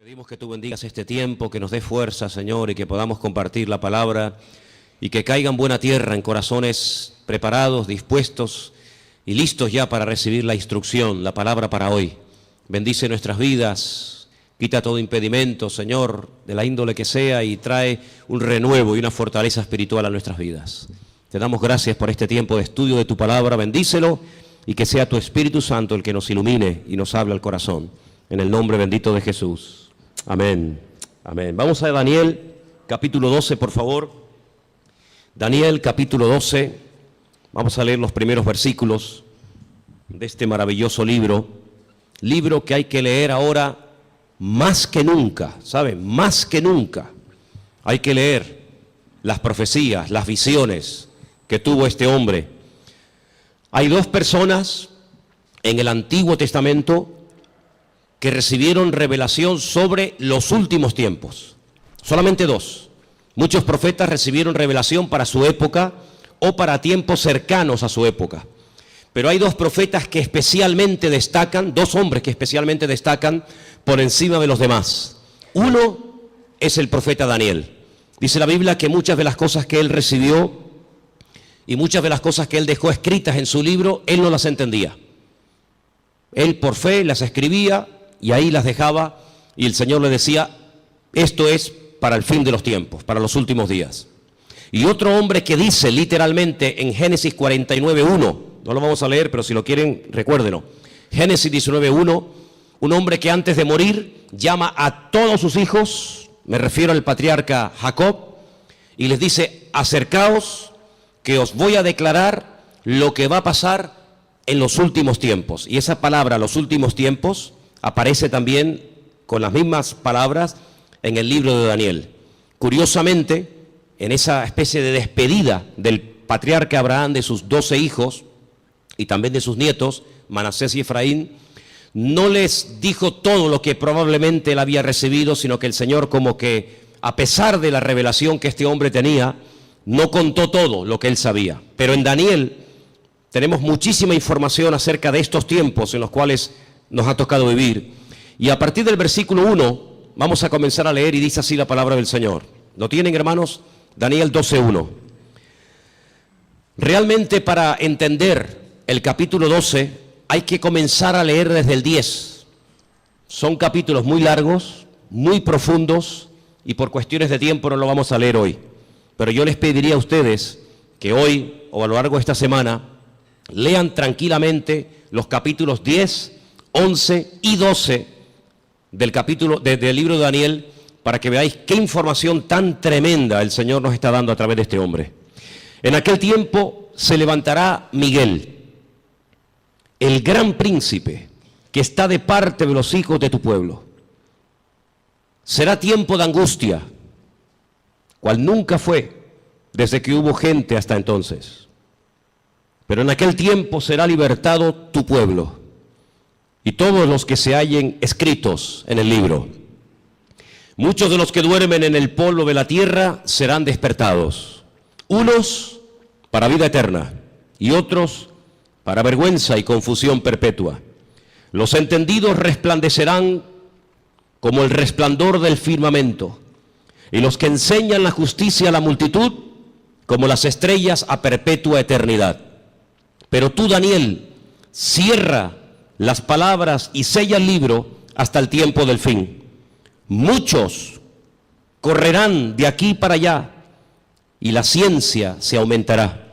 Pedimos que tú bendigas este tiempo, que nos dé fuerza, Señor, y que podamos compartir la palabra y que caiga en buena tierra, en corazones preparados, dispuestos y listos ya para recibir la instrucción, la palabra para hoy. Bendice nuestras vidas, quita todo impedimento, Señor, de la índole que sea, y trae un renuevo y una fortaleza espiritual a nuestras vidas. Te damos gracias por este tiempo de estudio de tu palabra, bendícelo y que sea tu Espíritu Santo el que nos ilumine y nos hable al corazón. En el nombre bendito de Jesús. Amén. Amén. Vamos a Daniel, capítulo 12, por favor. Daniel, capítulo 12. Vamos a leer los primeros versículos de este maravilloso libro. Libro que hay que leer ahora más que nunca, ¿saben? Más que nunca. Hay que leer las profecías, las visiones que tuvo este hombre. Hay dos personas en el Antiguo Testamento que recibieron revelación sobre los últimos tiempos. Solamente dos. Muchos profetas recibieron revelación para su época o para tiempos cercanos a su época. Pero hay dos profetas que especialmente destacan, dos hombres que especialmente destacan por encima de los demás. Uno es el profeta Daniel. Dice la Biblia que muchas de las cosas que él recibió y muchas de las cosas que él dejó escritas en su libro, él no las entendía. Él por fe las escribía y ahí las dejaba, y el Señor le decía, esto es para el fin de los tiempos, para los últimos días. Y otro hombre que dice literalmente en Génesis 49:1, no lo vamos a leer, pero si lo quieren, recuérdenlo. Génesis 19:1, un hombre que antes de morir llama a todos sus hijos, me refiero al patriarca Jacob, y les dice, acercaos, que os voy a declarar lo que va a pasar en los últimos tiempos. Y esa palabra, los últimos tiempos, aparece también con las mismas palabras en el libro de Daniel. Curiosamente, en esa especie de despedida del patriarca Abraham de sus 12 hijos y también de sus nietos, Manasés y Efraín, no les dijo todo lo que probablemente él había recibido, sino que el Señor, como que a pesar de la revelación que este hombre tenía, no contó todo lo que él sabía. Pero en Daniel tenemos muchísima información acerca de estos tiempos en los cuales nos ha tocado vivir. Y a partir del versículo 1 vamos a comenzar a leer, y dice así la palabra del Señor. ¿Lo tienen, hermanos? Daniel 12:1. Realmente, para entender el capítulo 12 hay que comenzar a leer desde el 10. Son capítulos muy largos, muy profundos, y por cuestiones de tiempo no lo vamos a leer hoy. Pero yo les pediría a ustedes que hoy o a lo largo de esta semana lean tranquilamente los capítulos 10, 11 y 12 del libro de Daniel, para que veáis qué información tan tremenda el Señor nos está dando a través de este hombre. En aquel tiempo se levantará Miguel, el gran príncipe, que está de parte de los hijos de tu pueblo. Será tiempo de angustia, cual nunca fue desde que hubo gente hasta entonces. Pero en aquel tiempo será libertado tu pueblo y todos los que se hallen escritos en el libro. Muchos de los que duermen en el polvo de la tierra serán despertados, unos para vida eterna y otros para vergüenza y confusión perpetua. Los entendidos resplandecerán como el resplandor del firmamento, y los que enseñan la justicia a la multitud como las estrellas a perpetua eternidad. Pero tú, Daniel, cierra las palabras y sella el libro hasta el tiempo del fin. Muchos correrán de aquí para allá y la ciencia se aumentará.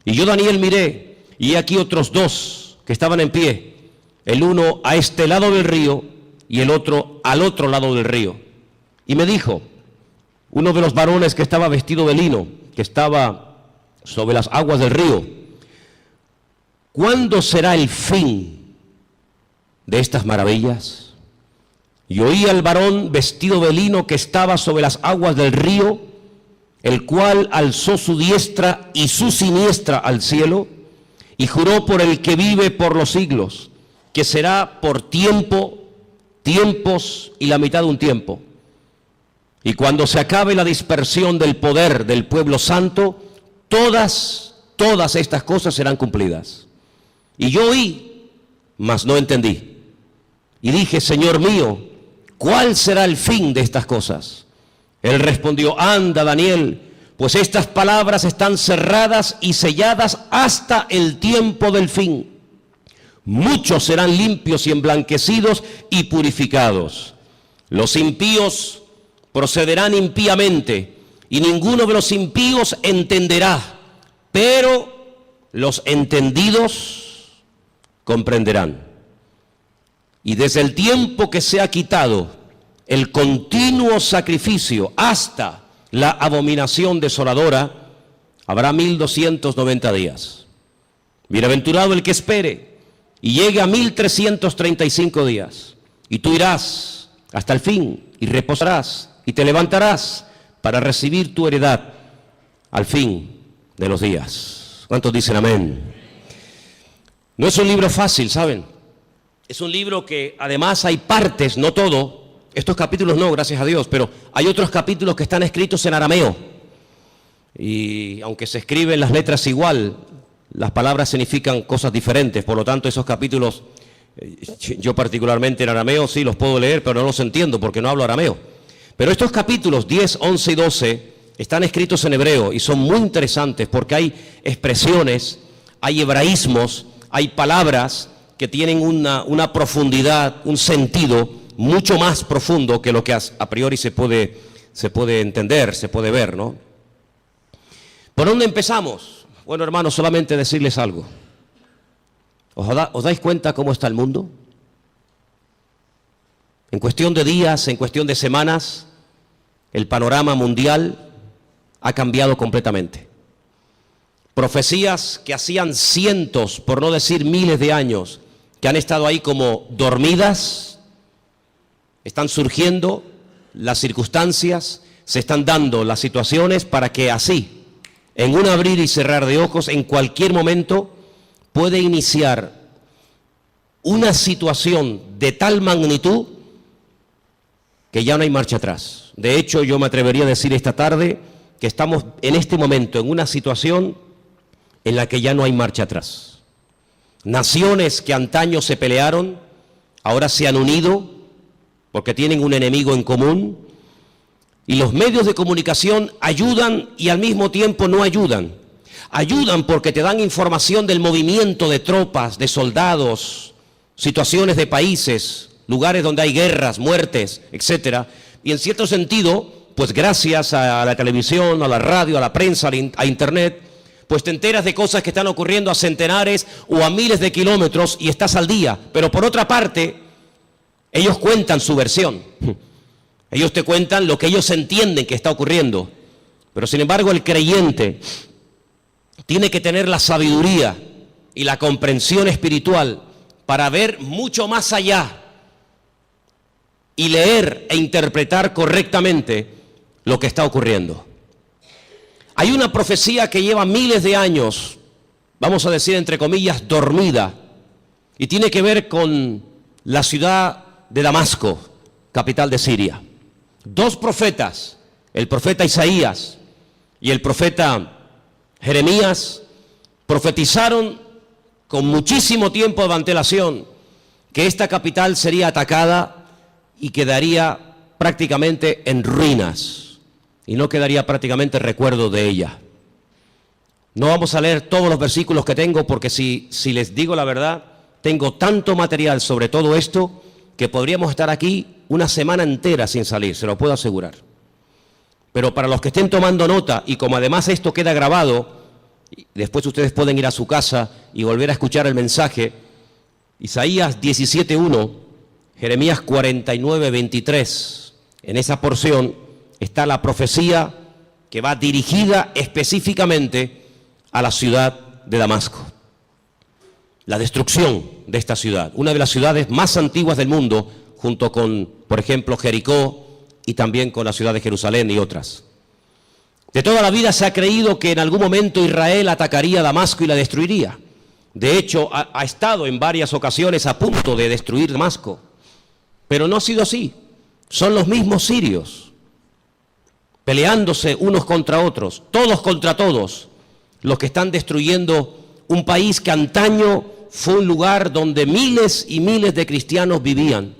Y yo, Daniel, miré, y he aquí otros dos que estaban en pie, el uno a este lado del río y el otro al otro lado del río. Y me dijo uno de los varones que estaba vestido de lino, que estaba sobre las aguas del río, ¿cuándo será el fin de estas maravillas? Y oí al varón vestido de lino que estaba sobre las aguas del río, el cual alzó su diestra y su siniestra al cielo, y juró por el que vive por los siglos, que será por tiempo, tiempos y la mitad de un tiempo. Y cuando se acabe la dispersión del poder del pueblo santo, todas estas cosas serán cumplidas. Y yo oí, mas no entendí. Y dije, Señor mío, ¿cuál será el fin de estas cosas? Él respondió, anda, Daniel, pues estas palabras están cerradas y selladas hasta el tiempo del fin. Muchos serán limpios y emblanquecidos y purificados. Los impíos procederán impíamente y ninguno de los impíos entenderá, pero los entendidos comprenderán. Y desde el tiempo que se ha quitado el continuo sacrificio hasta la abominación desoladora, habrá 1290 días. Bienaventurado el que espere y llegue a 1335 días. Y tú irás hasta el fin y reposarás y te levantarás para recibir tu heredad al fin de los días. ¿Cuántos dicen amén? No es un libro fácil, ¿saben? Es un libro que además hay partes, no todo. Estos capítulos no, gracias a Dios, pero hay otros capítulos que están escritos en arameo. Y aunque se escriben las letras igual, las palabras significan cosas diferentes. Por lo tanto, esos capítulos, yo particularmente en arameo sí los puedo leer, pero no los entiendo porque no hablo arameo. Pero estos capítulos 10, 11 y 12 están escritos en hebreo y son muy interesantes porque hay expresiones, hay hebraísmos, hay palabras que tienen una profundidad, un sentido mucho más profundo que lo que a priori se puede entender, se puede ver, ¿no? ¿Por dónde empezamos? Bueno, hermanos, solamente decirles algo. ¿Os dais cuenta cómo está el mundo? En cuestión de días, en cuestión de semanas, el panorama mundial ha cambiado completamente. Profecías que hacían cientos, por no decir miles de años, que han estado ahí como dormidas, están surgiendo las circunstancias, se están dando las situaciones para que así, en un abrir y cerrar de ojos, en cualquier momento, puede iniciar una situación de tal magnitud que ya no hay marcha atrás. De hecho, yo me atrevería a decir esta tarde que estamos en este momento en una situación en la que ya no hay marcha atrás. Naciones que antaño se pelearon, ahora se han unido porque tienen un enemigo en común, y los medios de comunicación ayudan y al mismo tiempo no ayudan. Ayudan porque te dan información del movimiento de tropas, de soldados, situaciones de países, lugares donde hay guerras, muertes, etcétera. Y en cierto sentido, pues gracias a la televisión, a la radio, a la prensa, a internet, pues te enteras de cosas que están ocurriendo a centenares o a miles de kilómetros y estás al día. Pero por otra parte, ellos cuentan su versión. Ellos te cuentan lo que ellos entienden que está ocurriendo. Pero sin embargo, el creyente tiene que tener la sabiduría y la comprensión espiritual para ver mucho más allá y leer e interpretar correctamente lo que está ocurriendo. Hay una profecía que lleva miles de años, vamos a decir entre comillas, dormida, y tiene que ver con la ciudad de Damasco, capital de Siria. Dos profetas, el profeta Isaías y el profeta Jeremías, profetizaron con muchísimo tiempo de antelación que esta capital sería atacada y quedaría prácticamente en ruinas y no quedaría prácticamente recuerdo de ella. No vamos a leer todos los versículos que tengo porque si les digo la verdad, tengo tanto material sobre todo esto que podríamos estar aquí una semana entera sin salir, se lo puedo asegurar. Pero para los que estén tomando nota, y como además esto queda grabado, después ustedes pueden ir a su casa y volver a escuchar el mensaje, Isaías 17:1, Jeremías 49:23, en esa porción está la profecía que va dirigida específicamente a la ciudad de Damasco. La destrucción de esta ciudad, una de las ciudades más antiguas del mundo, junto con, por ejemplo, Jericó y también con la ciudad de Jerusalén y otras. De toda la vida se ha creído que en algún momento Israel atacaría Damasco y la destruiría. De hecho, ha estado en varias ocasiones a punto de destruir Damasco, pero no ha sido así. Son los mismos sirios, peleándose unos contra otros, todos contra todos, los que están destruyendo un país que antaño fue un lugar donde miles y miles de cristianos vivían.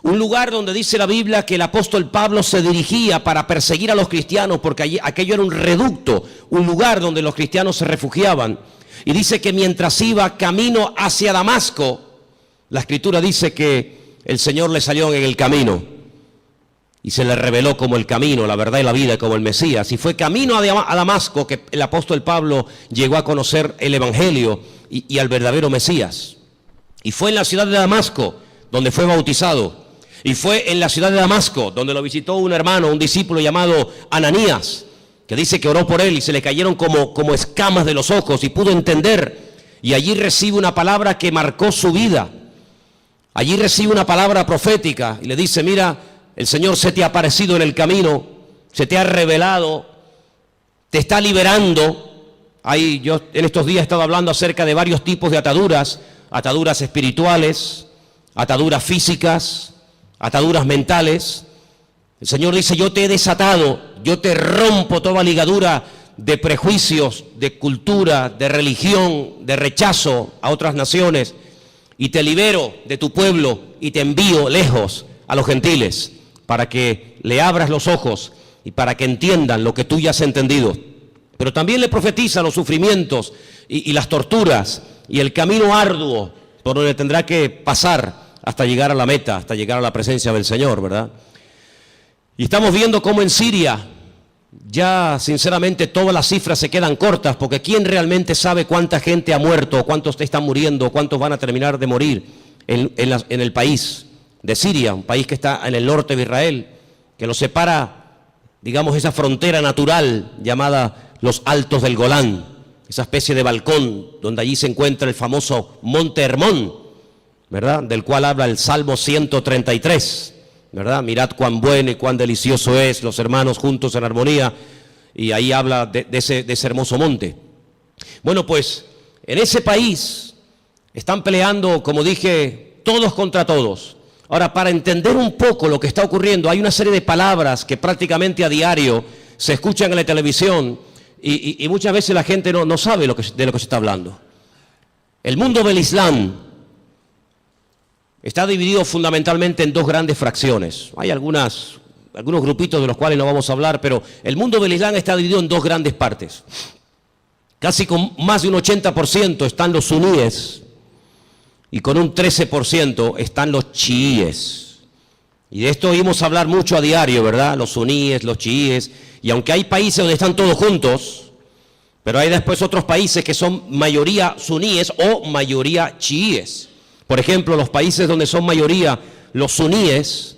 Un lugar donde dice la Biblia que el apóstol Pablo se dirigía para perseguir a los cristianos, porque allí, aquello era un reducto, un lugar donde los cristianos se refugiaban. Y dice que mientras iba camino hacia Damasco, la Escritura dice que el Señor le salió en el camino y se le reveló como el camino, la verdad y la vida, como el Mesías. Y fue camino a Damasco que el apóstol Pablo llegó a conocer el Evangelio y al verdadero Mesías. Y fue en la ciudad de Damasco donde fue bautizado. Y fue en la ciudad de Damasco donde lo visitó un hermano, un discípulo llamado Ananías, que dice que oró por él y se le cayeron como escamas de los ojos y pudo entender. Y allí recibe una palabra que marcó su vida. Allí recibe una palabra profética y le dice: mira, el Señor se te ha aparecido en el camino, se te ha revelado, te está liberando. Yo en estos días he estado hablando acerca de varios tipos de ataduras: ataduras espirituales, ataduras físicas, ataduras mentales. El Señor dice: yo te he desatado, yo te rompo toda ligadura de prejuicios, de cultura, de religión, de rechazo a otras naciones, y te libero de tu pueblo y te envío lejos a los gentiles, para que le abras los ojos y para que entiendan lo que tú ya has entendido. Pero también le profetiza los sufrimientos y las torturas y el camino arduo por donde tendrá que pasar hasta llegar a la meta, hasta llegar a la presencia del Señor, ¿verdad? Y estamos viendo cómo en Siria ya sinceramente todas las cifras se quedan cortas, porque ¿quién realmente sabe cuánta gente ha muerto, cuántos están muriendo, cuántos van a terminar de morir en el país de Siria, un país que está en el norte de Israel, que lo separa, digamos, esa frontera natural llamada los Altos del Golán, esa especie de balcón donde allí se encuentra el famoso Monte Hermón, ¿verdad?, del cual habla el Salmo 133, ¿verdad? Mirad cuán bueno y cuán delicioso es los hermanos juntos en armonía, y ahí habla de ese hermoso monte. Bueno, pues en ese país están peleando, como dije, todos contra todos. Ahora, para entender un poco lo que está ocurriendo, hay una serie de palabras que prácticamente a diario se escuchan en la televisión y muchas veces la gente no sabe de lo que se está hablando. El mundo del Islam está dividido fundamentalmente en dos grandes fracciones. Hay algunos grupitos de los cuales no vamos a hablar, pero el mundo del Islam está dividido en dos grandes partes. Casi con más de un 80% están los suníes, y con un 13% están los chiíes. Y de esto oímos hablar mucho a diario, ¿verdad? Los suníes, los chiíes. Y aunque hay países donde están todos juntos, pero hay después otros países que son mayoría suníes o mayoría chiíes. Por ejemplo, los países donde son mayoría los suníes,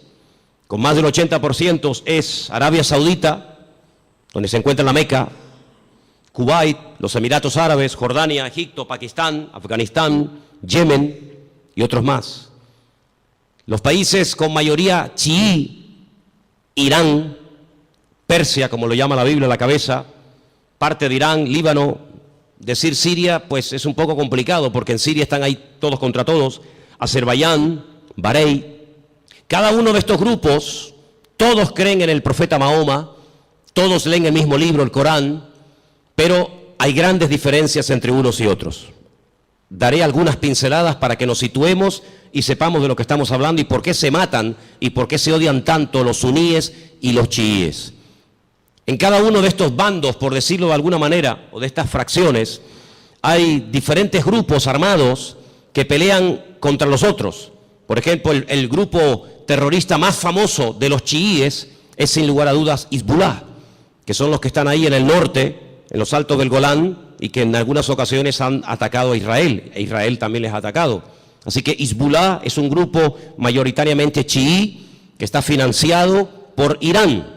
con más del 80%, es Arabia Saudita, donde se encuentra la Meca, Kuwait, los Emiratos Árabes, Jordania, Egipto, Pakistán, Afganistán, Yemen y otros más. Los países con mayoría chií, Irán, Persia, como lo llama la Biblia a la cabeza, parte de Irán, Líbano. Decir Siria, pues es un poco complicado, porque en Siria están ahí todos contra todos. Azerbaiyán, Bahrein. Cada uno de estos grupos, todos creen en el profeta Mahoma, todos leen el mismo libro, el Corán, pero hay grandes diferencias entre unos y otros. Daré algunas pinceladas para que nos situemos y sepamos de lo que estamos hablando y por qué se matan y por qué se odian tanto los suníes y los chiíes. En cada uno de estos bandos, por decirlo de alguna manera, o de estas fracciones, hay diferentes grupos armados que pelean contra los otros. Por ejemplo, el grupo terrorista más famoso de los chiíes es, sin lugar a dudas, Hezbollah, que son los que están ahí en el norte, en los Altos del Golán, y que en algunas ocasiones han atacado a Israel, e Israel también les ha atacado. Así que Hezbollah es un grupo mayoritariamente chií que está financiado por Irán.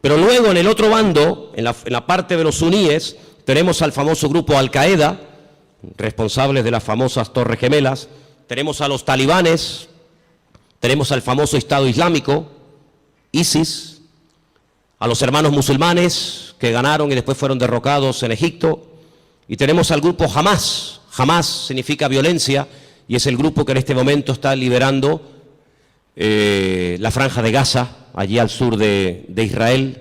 Pero luego en el otro bando, en la parte de los suníes, tenemos al famoso grupo Al-Qaeda, responsables de las famosas Torres Gemelas, tenemos a los talibanes, tenemos al famoso Estado Islámico, ISIS, a los hermanos musulmanes que ganaron y después fueron derrocados en Egipto, y tenemos al grupo Hamas. Hamas significa violencia y es el grupo que en este momento está liberando la franja de Gaza, allí al sur de Israel.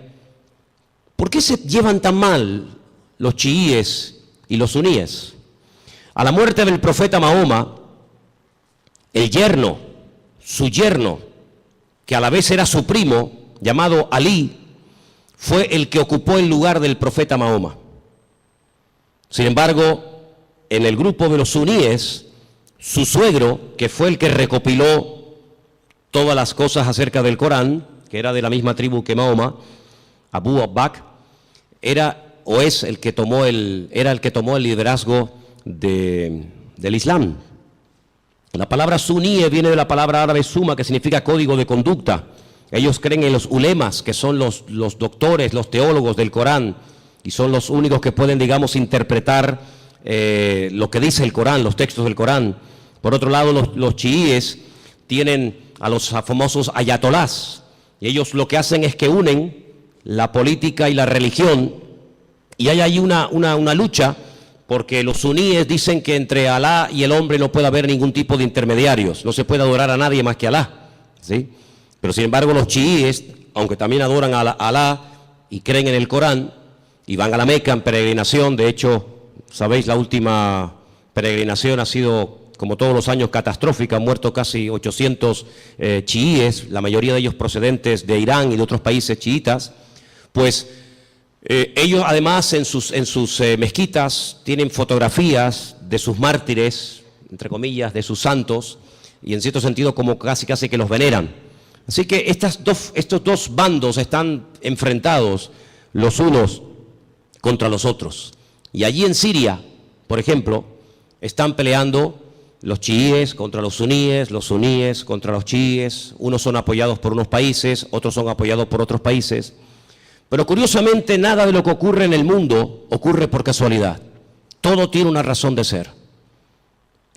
¿Por qué se llevan tan mal los chiíes y los suníes? A la muerte del profeta Mahoma, su yerno, que a la vez era su primo, llamado Alí, fue el que ocupó el lugar del profeta Mahoma. Sin embargo, en el grupo de los suníes, su suegro, que fue el que recopiló todas las cosas acerca del Corán, que era de la misma tribu que Mahoma, Abu Bakr, era el que tomó el liderazgo del Islam. La palabra suní viene de la palabra árabe suma, que significa código de conducta. Ellos creen en los ulemas, que son los doctores, los teólogos del Corán, y son los únicos que pueden, digamos, interpretar lo que dice el Corán, los textos del Corán. Por otro lado, los chiíes tienen a los famosos ayatolás, y ellos lo que hacen es que unen la política y la religión, y hay ahí una lucha, porque los suníes dicen que entre Alá y el hombre no puede haber ningún tipo de intermediarios, no se puede adorar a nadie más que a Alá, ¿sí? Pero sin embargo los chiíes, aunque también adoran a Alá y creen en el Corán, y van a la Meca en peregrinación. De hecho, sabéis, la última peregrinación ha sido, como todos los años, catastrófica. Han muerto casi 800 chiíes, la mayoría de ellos procedentes de Irán y de otros países chiitas. Pues ellos además en sus mezquitas tienen fotografías de sus mártires, entre comillas, de sus santos, y en cierto sentido como casi que los veneran. Así que estos dos bandos están enfrentados los unos contra los otros. Y allí en Siria, por ejemplo, están peleando los chiíes contra los suníes contra los chiíes. Unos son apoyados por unos países, otros son apoyados por otros países. Pero curiosamente nada de lo que ocurre en el mundo ocurre por casualidad. Todo tiene una razón de ser.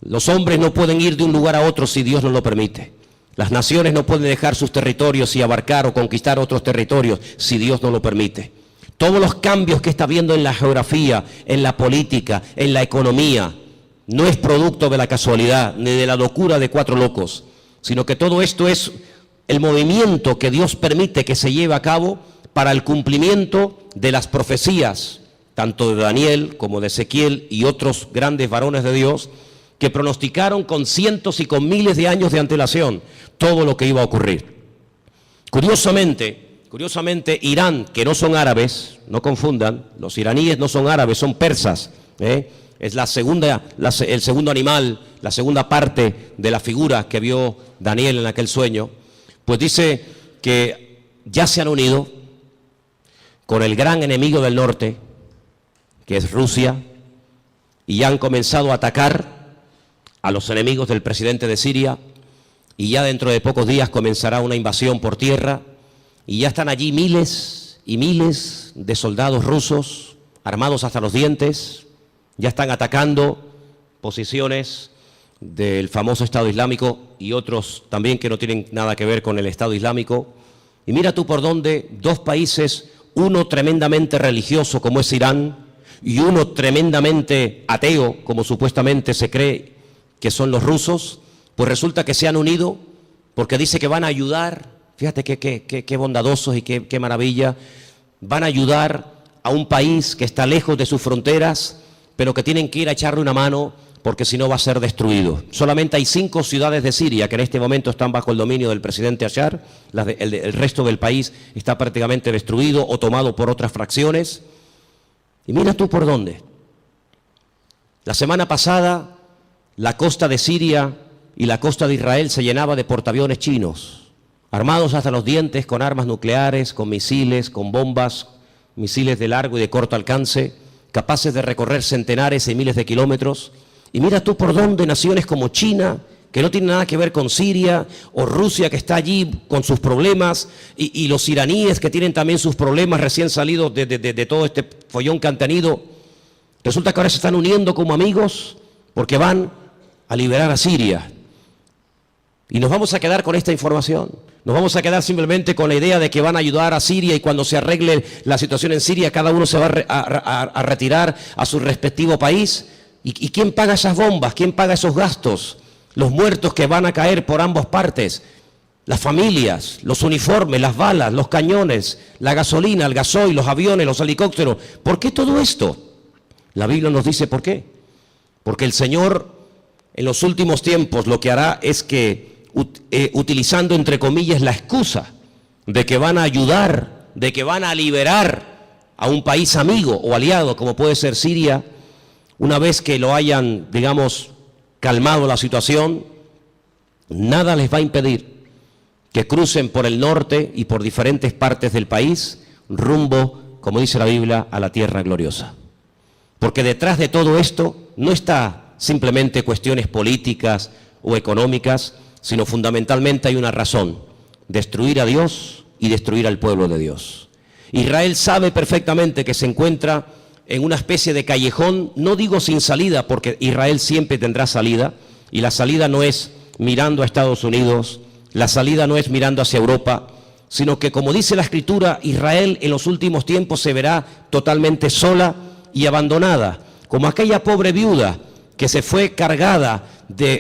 Los hombres no pueden ir de un lugar a otro si Dios no lo permite. Las naciones no pueden dejar sus territorios y abarcar o conquistar otros territorios si Dios no lo permite. Todos los cambios que está habiendo en la geografía, en la política, en la economía, no es producto de la casualidad ni de la locura de cuatro locos, sino que todo esto es el movimiento que Dios permite que se lleve a cabo para el cumplimiento de las profecías, tanto de Daniel como de Ezequiel y otros grandes varones de Dios, que pronosticaron con cientos y con miles de años de antelación todo lo que iba a ocurrir. Curiosamente, Irán, que no son árabes, no confundan, los iraníes no son árabes, son persas, es el segundo animal, la segunda parte de la figura que vio Daniel en aquel sueño, pues dice que ya se han unido con el gran enemigo del norte, que es Rusia, y ya han comenzado a atacar a los enemigos del presidente de Siria, y ya dentro de pocos días comenzará una invasión por tierra, y ya están allí miles y miles de soldados rusos, armados hasta los dientes, ya están atacando posiciones del famoso Estado Islámico y otros también que no tienen nada que ver con el Estado Islámico. Y mira tú por dónde dos países, uno tremendamente religioso como es Irán, y uno tremendamente ateo, como supuestamente se cree que son los rusos, pues resulta que se han unido porque dice que van a ayudar. Fíjate qué bondadosos y qué maravilla. Van a ayudar a un país que está lejos de sus fronteras, pero que tienen que ir a echarle una mano porque si no va a ser destruido. Solamente hay 5 ciudades de Siria que en este momento están bajo el dominio del presidente Bashar. El resto del país está prácticamente destruido o tomado por otras fracciones. Y mira tú por dónde. La semana pasada la costa de Siria y la costa de Israel se llenaba de portaaviones chinos, armados hasta los dientes con armas nucleares, con misiles, con bombas, misiles de largo y de corto alcance, capaces de recorrer centenares y miles de kilómetros. Y mira tú por dónde naciones como China, que no tiene nada que ver con Siria, o Rusia, que está allí con sus problemas, y los iraníes, que tienen también sus problemas recién salidos de todo este follón que han tenido, resulta que ahora se están uniendo como amigos porque van a liberar a Siria. Y nos vamos a quedar con esta información. Nos vamos a quedar simplemente con la idea de que van a ayudar a Siria y cuando se arregle la situación en Siria, cada uno se va a retirar a su respectivo país. ¿Y quién paga esas bombas? ¿Quién paga esos gastos? Los muertos que van a caer por ambas partes, las familias, los uniformes, las balas, los cañones, la gasolina, el gasoil, los aviones, los helicópteros. ¿Por qué todo esto? La Biblia nos dice por qué. Porque el Señor en los últimos tiempos lo que hará es que utilizando entre comillas la excusa de que van a ayudar, de que van a liberar a un país amigo o aliado como puede ser Siria, una vez que lo hayan, digamos, calmado la situación, nada les va a impedir que crucen por el norte y por diferentes partes del país rumbo, como dice la Biblia, a la tierra gloriosa. Porque detrás de todo esto no está simplemente cuestiones políticas o económicas, sino fundamentalmente hay una razón: destruir a Dios y destruir al pueblo de Dios. Israel sabe perfectamente que se encuentra en una especie de callejón, no digo sin salida, porque Israel siempre tendrá salida, y la salida no es mirando a Estados Unidos, la salida no es mirando hacia Europa, sino que, como dice la Escritura, Israel en los últimos tiempos se verá totalmente sola y abandonada, como aquella pobre viuda que se fue cargada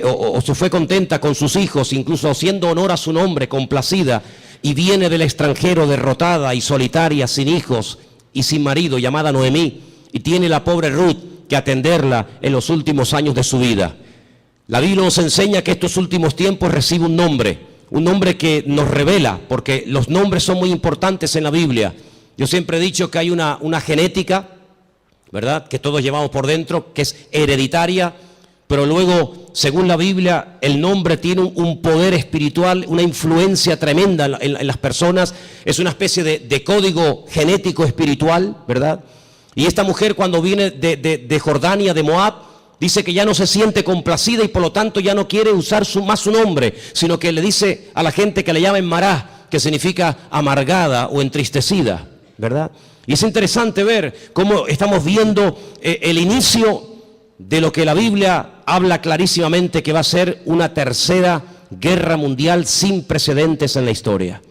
o se fue contenta con sus hijos, incluso haciendo honor a su nombre, complacida, y viene del extranjero derrotada y solitaria, sin hijos y sin marido, llamada Noemí, y tiene la pobre Ruth que atenderla en los últimos años de su vida. La Biblia nos enseña que estos últimos tiempos recibe un nombre que nos revela, porque los nombres son muy importantes en la Biblia. Yo siempre he dicho que hay una genética, ¿verdad?, que todos llevamos por dentro, que es hereditaria, pero luego, según la Biblia, el nombre tiene un poder espiritual, una influencia tremenda en las personas. Es una especie de código genético espiritual, ¿verdad? Y esta mujer, cuando viene de Jordania, de Moab, dice que ya no se siente complacida y por lo tanto ya no quiere usar más su nombre, sino que le dice a la gente que le llamen Mará, que significa amargada o entristecida, ¿verdad? Y es interesante ver cómo estamos viendo el inicio de lo que la Biblia habla clarísimamente, que va a ser una tercera guerra mundial sin precedentes en la historia.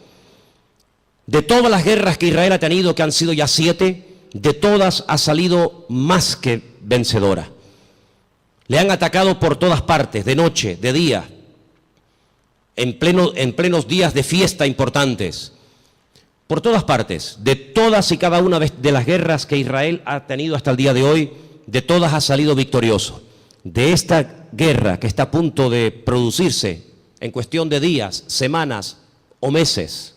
De todas las guerras que Israel ha tenido, que han sido ya 7, de todas ha salido más que vencedora. Le han atacado por todas partes, de noche, de día, en plenos días de fiesta importantes. Por todas partes, de todas y cada una de las guerras que Israel ha tenido hasta el día de hoy, de todas ha salido victorioso. De esta guerra que está a punto de producirse en cuestión de días, semanas o meses,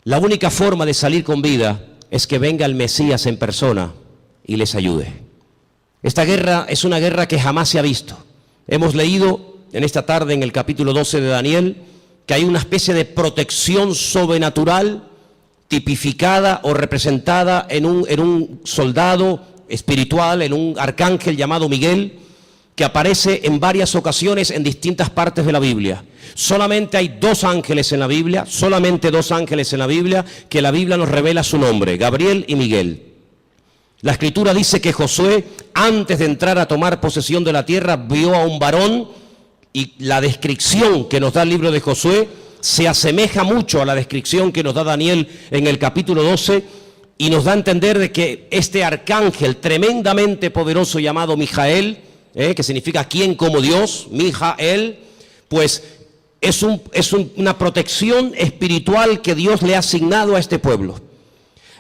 la única forma de salir con vida es que venga el Mesías en persona y les ayude. Esta guerra es una guerra que jamás se ha visto. Hemos leído en esta tarde en el capítulo 12 de Daniel que hay una especie de protección sobrenatural tipificada o representada en un soldado espiritual, en un arcángel llamado Miguel, que aparece en varias ocasiones en distintas partes de la Biblia. Solamente hay 2 ángeles en la Biblia, solamente 2 ángeles en la Biblia, que la Biblia nos revela su nombre, Gabriel y Miguel. La Escritura dice que Josué, antes de entrar a tomar posesión de la tierra, vio a un varón, y la descripción que nos da el libro de Josué se asemeja mucho a la descripción que nos da Daniel en el capítulo 12, y nos da a entender de que este arcángel tremendamente poderoso llamado Mijael, que significa quien como Dios, Mijael, pues es una protección espiritual que Dios le ha asignado a este pueblo.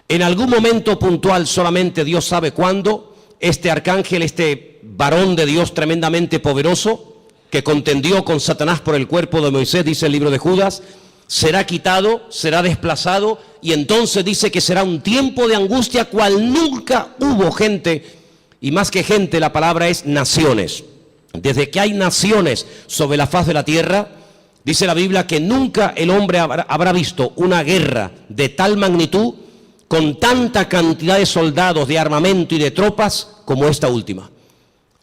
En algún momento puntual, solamente Dios sabe cuándo, este arcángel, este varón de Dios tremendamente poderoso, que contendió con Satanás por el cuerpo de Moisés, dice el libro de Judas, será quitado, será desplazado, y entonces dice que será un tiempo de angustia cual nunca hubo gente, y más que gente, la palabra es naciones. Desde que hay naciones sobre la faz de la tierra, dice la Biblia que nunca el hombre habrá visto una guerra de tal magnitud, con tanta cantidad de soldados, de armamento y de tropas como esta última.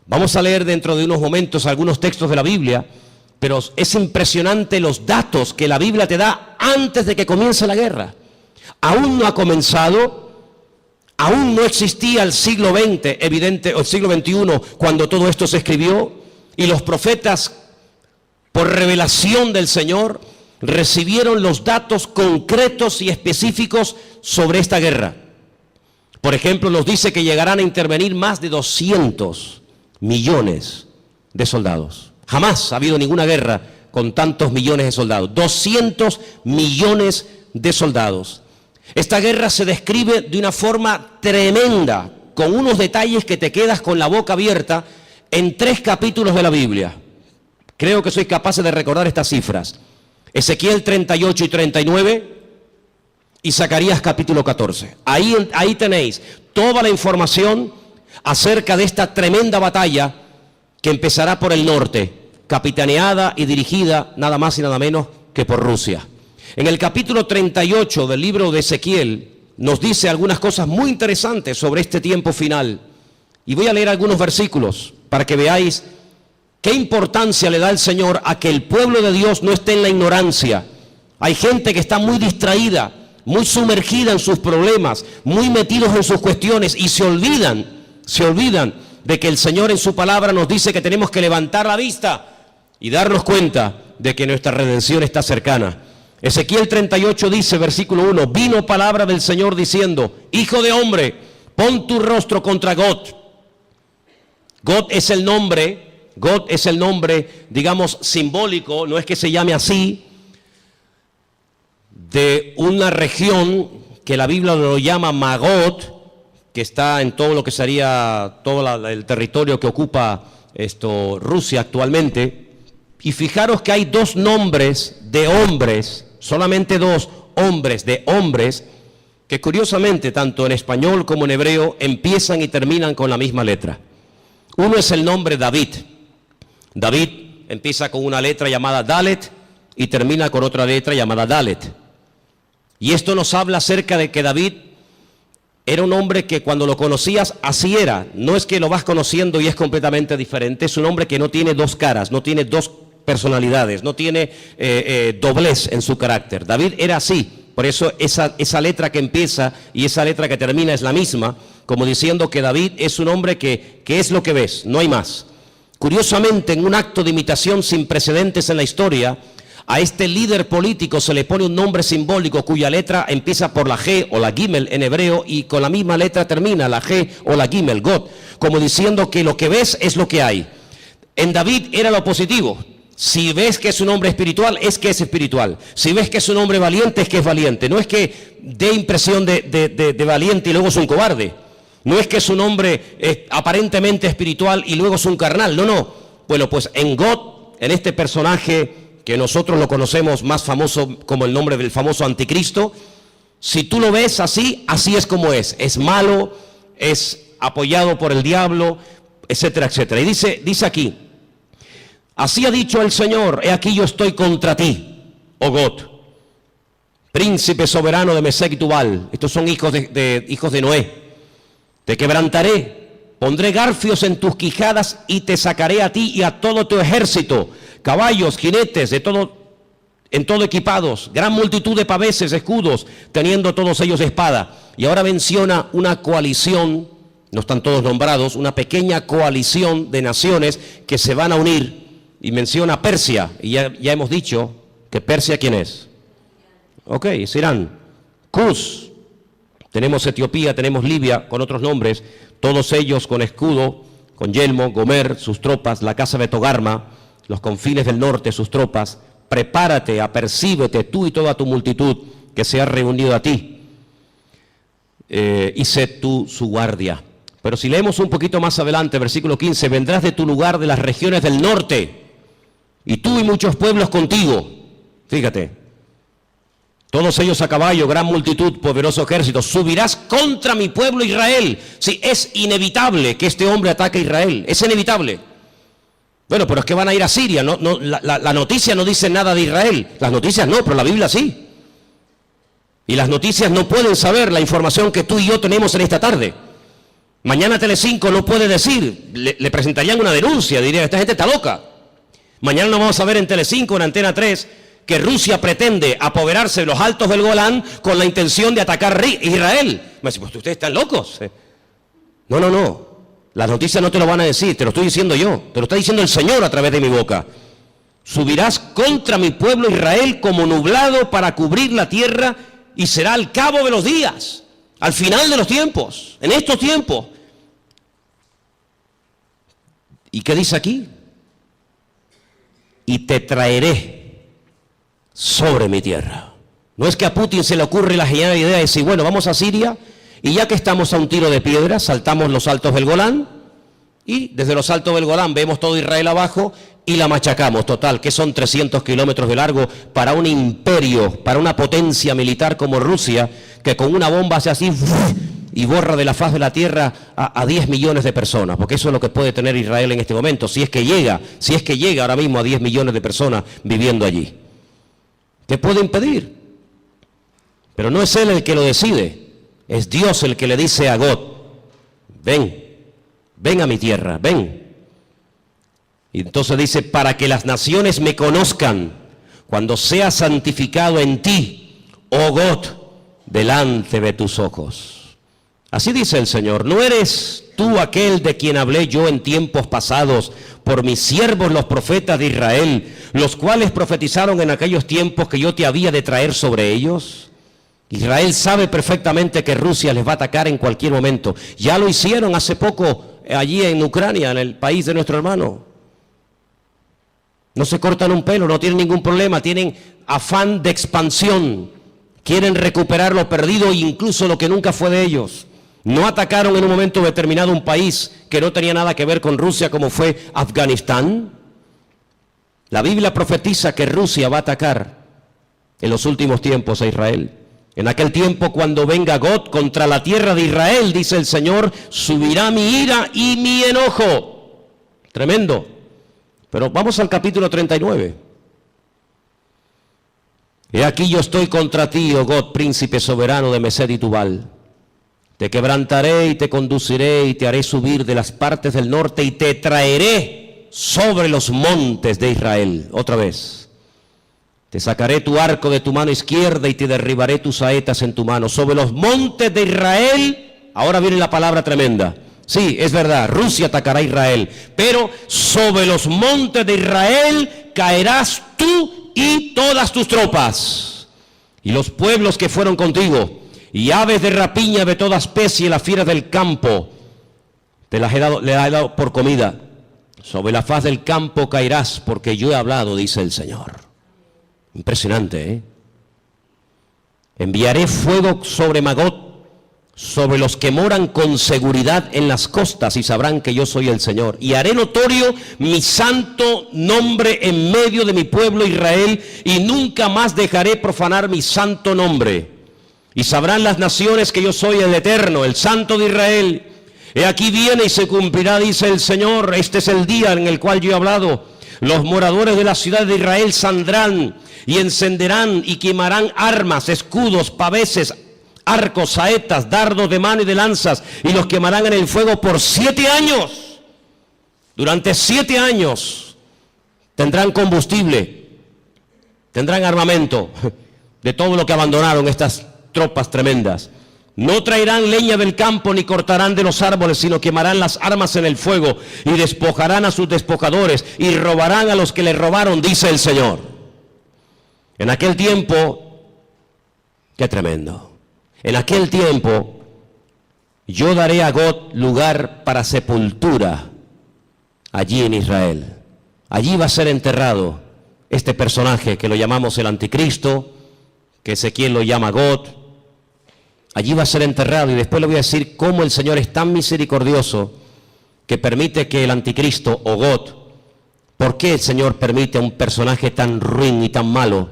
Vamos a leer dentro de unos momentos algunos textos de la Biblia, pero es impresionante los datos que la Biblia te da antes de que comience la guerra. Aún no ha comenzado, aún no existía el siglo XX, o el siglo XXI, cuando todo esto se escribió, y los profetas, por revelación del Señor, recibieron los datos concretos y específicos sobre esta guerra. Por ejemplo, nos dice que llegarán a intervenir más de 200 millones de soldados. Jamás ha habido ninguna guerra con tantos millones de soldados. 200 millones de soldados. Esta guerra se describe de una forma tremenda, con unos detalles que te quedas con la boca abierta en 3 capítulos de la Biblia. Creo que sois capaces de recordar estas cifras. Ezequiel 38 y 39 y Zacarías capítulo 14. Ahí tenéis toda la información acerca de esta tremenda batalla que empezará por el norte, capitaneada y dirigida nada más y nada menos que por Rusia. En el capítulo 38 del libro de Ezequiel nos dice algunas cosas muy interesantes sobre este tiempo final. Y voy a leer algunos versículos para que veáis qué importancia le da el Señor a que el pueblo de Dios no esté en la ignorancia. Hay gente que está muy distraída, muy sumergida en sus problemas, muy metidos en sus cuestiones y se olvidan de que el Señor en su palabra nos dice que tenemos que levantar la vista y darnos cuenta de que nuestra redención está cercana. Ezequiel 38 dice, versículo 1, vino palabra del Señor diciendo, hijo de hombre, pon tu rostro contra Gog. Gog es el nombre, digamos, simbólico, no es que se llame así, de una región que la Biblia lo llama Magot, que está en todo lo que sería todo el territorio que ocupa Rusia actualmente. Y fijaros que hay dos nombres de hombres, solamente dos hombres de hombres, que curiosamente tanto en español como en hebreo empiezan y terminan con la misma letra. Uno es el nombre David. David empieza con una letra llamada Dalet y termina con otra letra llamada Dalet. Y esto nos habla acerca de que David era un hombre que cuando lo conocías así era. No es que lo vas conociendo y es completamente diferente. Es un hombre que no tiene dos caras, no tiene dos personalidades, no tiene doblez en su carácter. David era así. Por eso esa letra que empieza y esa letra que termina es la misma, como diciendo que David es un hombre que es lo que ves, no hay más. Curiosamente, en un acto de imitación sin precedentes en la historia, a este líder político se le pone un nombre simbólico cuya letra empieza por la G o la Gimel en hebreo y con la misma letra termina la G o la Gimel, God, como diciendo que lo que ves es lo que hay. En David era lo positivo. Si ves que es un hombre espiritual, es que es espiritual. Si ves que es un hombre valiente, es que es valiente. No es que dé impresión de valiente y luego es un cobarde. No es que es un hombre aparentemente espiritual y luego es un carnal. No. Bueno, pues en God, en este personaje que nosotros lo conocemos más famoso como el nombre del famoso anticristo, si tú lo ves así, así es como es. Es malo, es apoyado por el diablo, etcétera, etcétera. Y dice aquí, así ha dicho el Señor, he aquí yo estoy contra ti, oh God, príncipe soberano de Mesec y Tubal. Estos son hijos de Noé. Te quebrantaré, pondré garfios en tus quijadas y te sacaré a ti y a todo tu ejército, caballos, jinetes, en todo equipados, gran multitud de paveses, escudos, teniendo todos ellos espada. Y ahora menciona una coalición, no están todos nombrados, una pequeña coalición de naciones que se van a unir. Y menciona Persia, y ya hemos dicho que Persia, ¿quién es? Ok, es Irán. Cus, tenemos Etiopía, tenemos Libia, con otros nombres, todos ellos con escudo, con yelmo, Gomer, sus tropas, la casa de Togarma, los confines del norte, sus tropas. Prepárate, apercíbete tú y toda tu multitud que se ha reunido a ti, y sé tú su guardia. Pero si leemos un poquito más adelante, versículo 15, vendrás de tu lugar de las regiones del norte, y tú y muchos pueblos contigo. Fíjate, todos ellos a caballo, gran multitud, poderoso ejército. Subirás contra mi pueblo Israel. Sí, es inevitable que este hombre ataque a Israel, es inevitable. Bueno, pero es que van a ir a Siria. La noticia no dice nada de Israel. Las noticias no, pero la Biblia sí. Y las noticias no pueden saber la información que tú y yo tenemos en esta tarde. Mañana Telecinco no puede decir, le presentarían una denuncia, dirían, esta gente está loca. Mañana no vamos a ver en Telecinco, en Antena 3, que Rusia pretende apoderarse de los altos del Golán con la intención de atacar Israel. Me dice, pues ustedes están locos. No. Las noticias no te lo van a decir, te lo estoy diciendo yo, te lo está diciendo el Señor a través de mi boca. Subirás contra mi pueblo Israel como nublado para cubrir la tierra y será al cabo de los días, al final de los tiempos, en estos tiempos. ¿Y qué dice aquí? Y te traeré sobre mi tierra. No es que a Putin se le ocurre la genial idea de decir, bueno, vamos a Siria y ya que estamos a un tiro de piedra, saltamos los altos del Golán y desde los altos del Golán vemos todo Israel abajo y la machacamos. Total, que son 300 kilómetros de largo para un imperio, para una potencia militar como Rusia, que con una bomba hace así y borra de la faz de la tierra a 10 millones de personas, porque eso es lo que puede tener Israel en este momento, si es que llega ahora mismo a 10 millones de personas viviendo allí. ¿Qué puede impedir? Pero no es él el que lo decide, es Dios el que le dice a Gog, ven a mi tierra, ven. Y entonces dice, para que las naciones me conozcan, cuando sea santificado en ti, oh Gog, delante de tus ojos. Así dice el Señor, ¿no eres tú aquel de quien hablé yo en tiempos pasados por mis siervos los profetas de Israel, los cuales profetizaron en aquellos tiempos que yo te había de traer sobre ellos? Israel sabe perfectamente que Rusia les va a atacar en cualquier momento. Ya lo hicieron hace poco allí en Ucrania, en el país de nuestro hermano. No se cortan un pelo, no tienen ningún problema, tienen afán de expansión. Quieren recuperar lo perdido e incluso lo que nunca fue de ellos. No atacaron en un momento determinado un país que no tenía nada que ver con Rusia, como fue Afganistán. La Biblia profetiza que Rusia va a atacar en los últimos tiempos a Israel. En aquel tiempo, cuando venga Gog contra la tierra de Israel, dice el Señor, subirá mi ira y mi enojo. Tremendo. Pero vamos al capítulo 39. He aquí yo estoy contra ti, oh Gog, príncipe soberano de Mesed y Tubal. Te quebrantaré y te conduciré y te haré subir de las partes del norte y te traeré sobre los montes de Israel. Otra vez. Te sacaré tu arco de tu mano izquierda y te derribaré tus saetas en tu mano. Sobre los montes de Israel, ahora viene la palabra tremenda. Sí, es verdad, Rusia atacará a Israel, pero sobre los montes de Israel caerás tú y todas tus tropas, y los pueblos que fueron contigo, y aves de rapiña de toda especie, las fieras del campo, le he dado por comida. Sobre la faz del campo caerás, porque yo he hablado, dice el Señor. Impresionante, ¿eh? Enviaré fuego sobre Magog, sobre los que moran con seguridad en las costas, y sabrán que yo soy el Señor. Y haré notorio mi santo nombre en medio de mi pueblo Israel, y nunca más dejaré profanar mi santo nombre. Y sabrán las naciones que yo soy el Eterno, el Santo de Israel. He aquí viene y se cumplirá, dice el Señor, este es el día en el cual yo he hablado. Los moradores de la ciudad de Israel saldrán y encenderán y quemarán armas, escudos, paveses, arcos, saetas, dardos de mano y de lanzas, y los quemarán en el fuego por 7 años. Durante 7 años tendrán combustible, tendrán armamento de todo lo que abandonaron estas tropas tremendas. No traerán leña del campo ni cortarán de los árboles, sino quemarán las armas en el fuego y despojarán a sus despojadores y robarán a los que les robaron, dice el Señor. En aquel tiempo, qué tremendo. En aquel tiempo, yo daré a Gog lugar para sepultura allí en Israel. Allí va a ser enterrado este personaje que lo llamamos el anticristo, que Ezequiel lo llama Gog. Allí va a ser enterrado, y después le voy a decir cómo el Señor es tan misericordioso que permite que el anticristo o Gog, ¿por qué el Señor permite a un personaje tan ruin y tan malo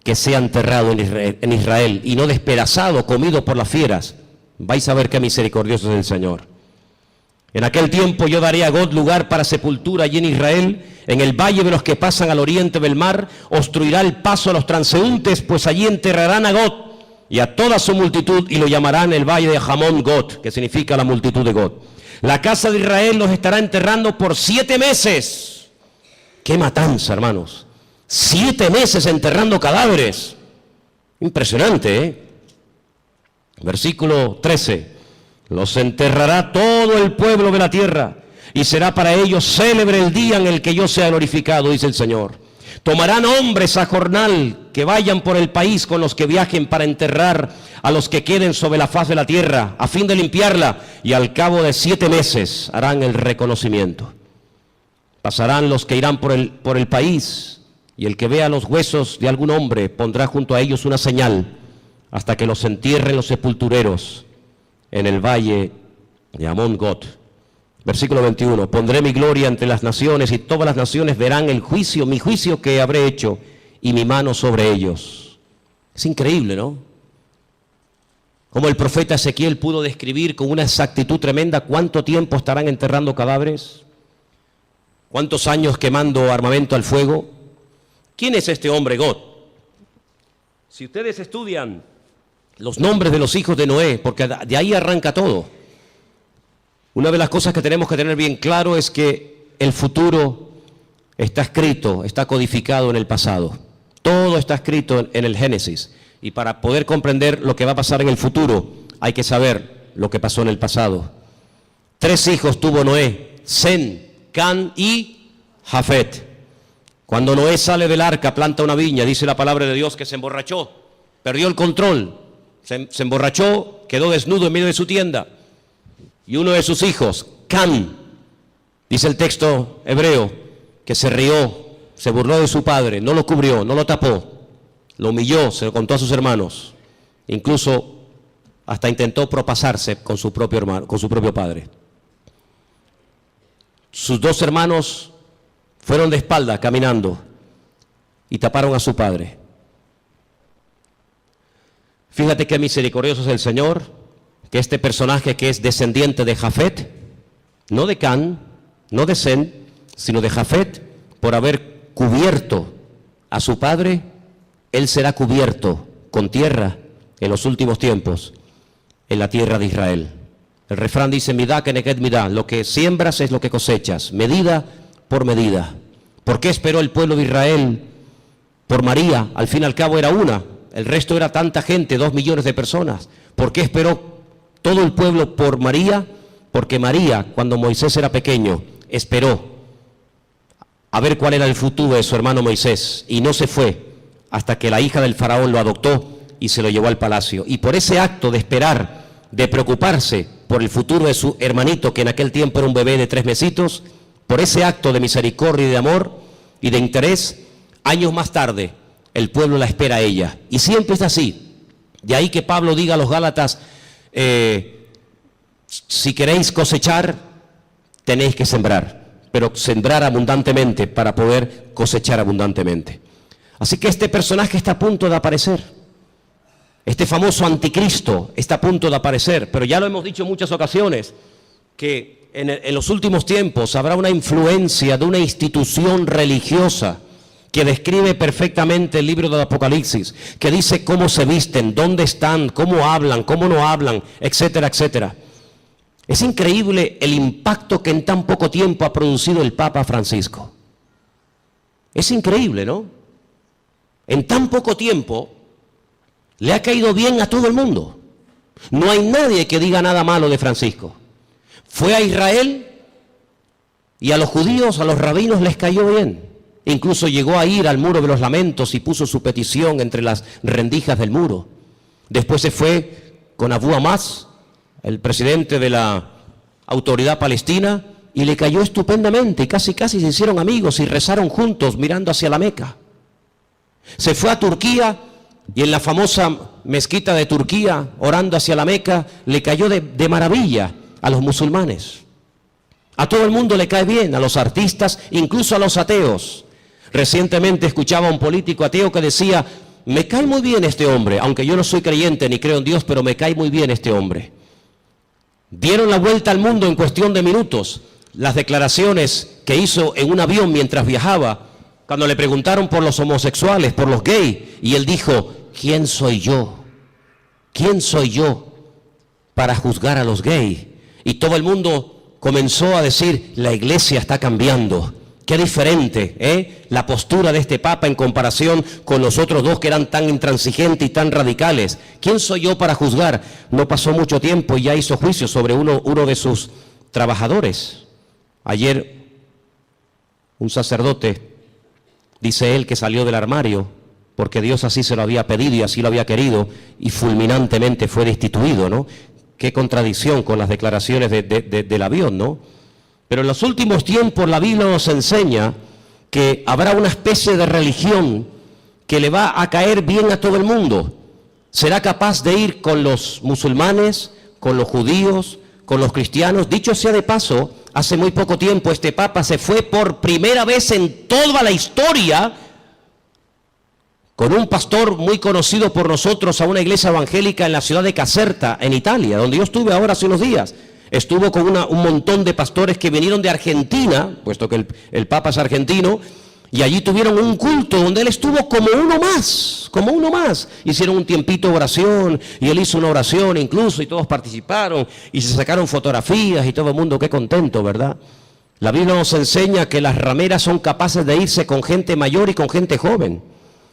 que sea enterrado en Israel y no despedazado, comido por las fieras? Vais a ver qué misericordioso es el Señor. En aquel tiempo yo daré a Gog lugar para sepultura allí en Israel, en el valle de los que pasan al oriente del mar, obstruirá el paso a los transeúntes, pues allí enterrarán a Gog y a toda su multitud, y lo llamarán el valle de Hamón Gog, que significa la multitud de Gog. La casa de Israel los estará enterrando por 7 meses. ¡Qué matanza, hermanos! 7 meses enterrando cadáveres. Impresionante, ¿eh? Versículo 13. Los enterrará todo el pueblo de la tierra, y será para ellos célebre el día en el que yo sea glorificado, dice el Señor. Tomarán hombres a jornal que vayan por el país con los que viajen para enterrar a los que queden sobre la faz de la tierra, a fin de limpiarla, y al cabo de 7 meses harán el reconocimiento. Pasarán los que irán por el país, y el que vea los huesos de algún hombre pondrá junto a ellos una señal, hasta que los entierren los sepultureros en el valle de Hamón Gog. Versículo 21, pondré mi gloria entre las naciones y todas las naciones verán el juicio, mi juicio que habré hecho y mi mano sobre ellos. Es increíble, ¿no? Como el profeta Ezequiel pudo describir con una exactitud tremenda cuánto tiempo estarán enterrando cadáveres, cuántos años quemando armamento al fuego. ¿Quién es este hombre God? Si ustedes estudian los nombres de los hijos de Noé, porque de ahí arranca todo, una de las cosas que tenemos que tener bien claro es que el futuro está escrito, está codificado en el pasado. Todo está escrito en el Génesis. Y para poder comprender lo que va a pasar en el futuro, hay que saber lo que pasó en el pasado. 3 hijos tuvo Noé: Sem, Can y Jafet. Cuando Noé sale del arca, planta una viña, dice la palabra de Dios que se emborrachó, perdió el control, se emborrachó, quedó desnudo en medio de su tienda. Y uno de sus hijos, Can, dice el texto hebreo, que se rió, se burló de su padre, no lo cubrió, no lo tapó, lo humilló, se lo contó a sus hermanos, incluso hasta intentó propasarse con su propio hermano, con su propio padre. Sus 2 hermanos fueron de espalda caminando y taparon a su padre. Fíjate qué misericordioso es el Señor, que este personaje que es descendiente de Jafet, no de Can, no de Sem, sino de Jafet, por haber cubierto a su padre, él será cubierto con tierra en los últimos tiempos, en la tierra de Israel. El refrán dice, midá keneged midá, lo que siembras es lo que cosechas, medida por medida. ¿Por qué esperó el pueblo de Israel por María? Al fin y al cabo era una, el resto era tanta gente, 2 millones de personas. ¿Por qué esperó todo el pueblo por María? Porque María, cuando Moisés era pequeño, esperó a ver cuál era el futuro de su hermano Moisés, y no se fue hasta que la hija del faraón lo adoptó y se lo llevó al palacio. Y por ese acto de esperar, de preocuparse por el futuro de su hermanito, que en aquel tiempo era un bebé de 3 mesitos, por ese acto de misericordia y de amor y de interés, años más tarde, el pueblo la espera a ella. Y siempre es así. De ahí que Pablo diga a los Gálatas, si queréis cosechar, tenéis que sembrar, pero sembrar abundantemente para poder cosechar abundantemente. Así que este personaje está a punto de aparecer. Este famoso anticristo está a punto de aparecer, pero ya lo hemos dicho en muchas ocasiones, que en los últimos tiempos habrá una influencia de una institución religiosa que describe perfectamente el libro del Apocalipsis, que dice cómo se visten, dónde están, cómo hablan, cómo no hablan, etcétera, etcétera. Es increíble el impacto que en tan poco tiempo ha producido el Papa Francisco. Es increíble, ¿no? En tan poco tiempo le ha caído bien a todo el mundo. No hay nadie que diga nada malo de Francisco. Fue a Israel y a los judíos, a los rabinos les cayó bien. Incluso llegó a ir al muro de los lamentos y puso su petición entre las rendijas del muro. Después se fue con Abu Hamas, el presidente de la autoridad palestina, y le cayó estupendamente y casi se hicieron amigos y rezaron juntos mirando hacia la Meca. Se fue a Turquía y en la famosa mezquita de Turquía, orando hacia la Meca, le cayó de maravilla a los musulmanes. A todo el mundo le cae bien, a los artistas, incluso a los ateos. Recientemente escuchaba a un político ateo que decía, me cae muy bien este hombre, aunque yo no soy creyente ni creo en Dios, pero me cae muy bien este hombre. Dieron la vuelta al mundo en cuestión de minutos. Las declaraciones que hizo en un avión mientras viajaba, cuando le preguntaron por los homosexuales, por los gays, y él dijo, ¿quién soy yo? ¿Quién soy yo para juzgar a los gays? Y todo el mundo comenzó a decir, la iglesia está cambiando. Qué diferente, la postura de este Papa en comparación con los otros 2 que eran tan intransigentes y tan radicales. ¿Quién soy yo para juzgar? No pasó mucho tiempo y ya hizo juicio sobre uno de sus trabajadores. Ayer un sacerdote, dice él, que salió del armario porque Dios así se lo había pedido y así lo había querido, y fulminantemente fue destituido, ¿no? Qué contradicción con las declaraciones del avión, ¿no? Pero en los últimos tiempos la Biblia nos enseña que habrá una especie de religión que le va a caer bien a todo el mundo. Será capaz de ir con los musulmanes, con los judíos, con los cristianos. Dicho sea de paso, hace muy poco tiempo este Papa se fue por primera vez en toda la historia con un pastor muy conocido por nosotros a una iglesia evangélica en la ciudad de Caserta, en Italia, donde yo estuve ahora hace unos días. Estuvo con un montón de pastores que vinieron de Argentina, puesto que el Papa es argentino, y allí tuvieron un culto donde él estuvo como uno más. Hicieron un tiempito de oración, y él hizo una oración incluso, y todos participaron, y se sacaron fotografías, y todo el mundo, qué contento, ¿verdad? La Biblia nos enseña que las rameras son capaces de irse con gente mayor y con gente joven.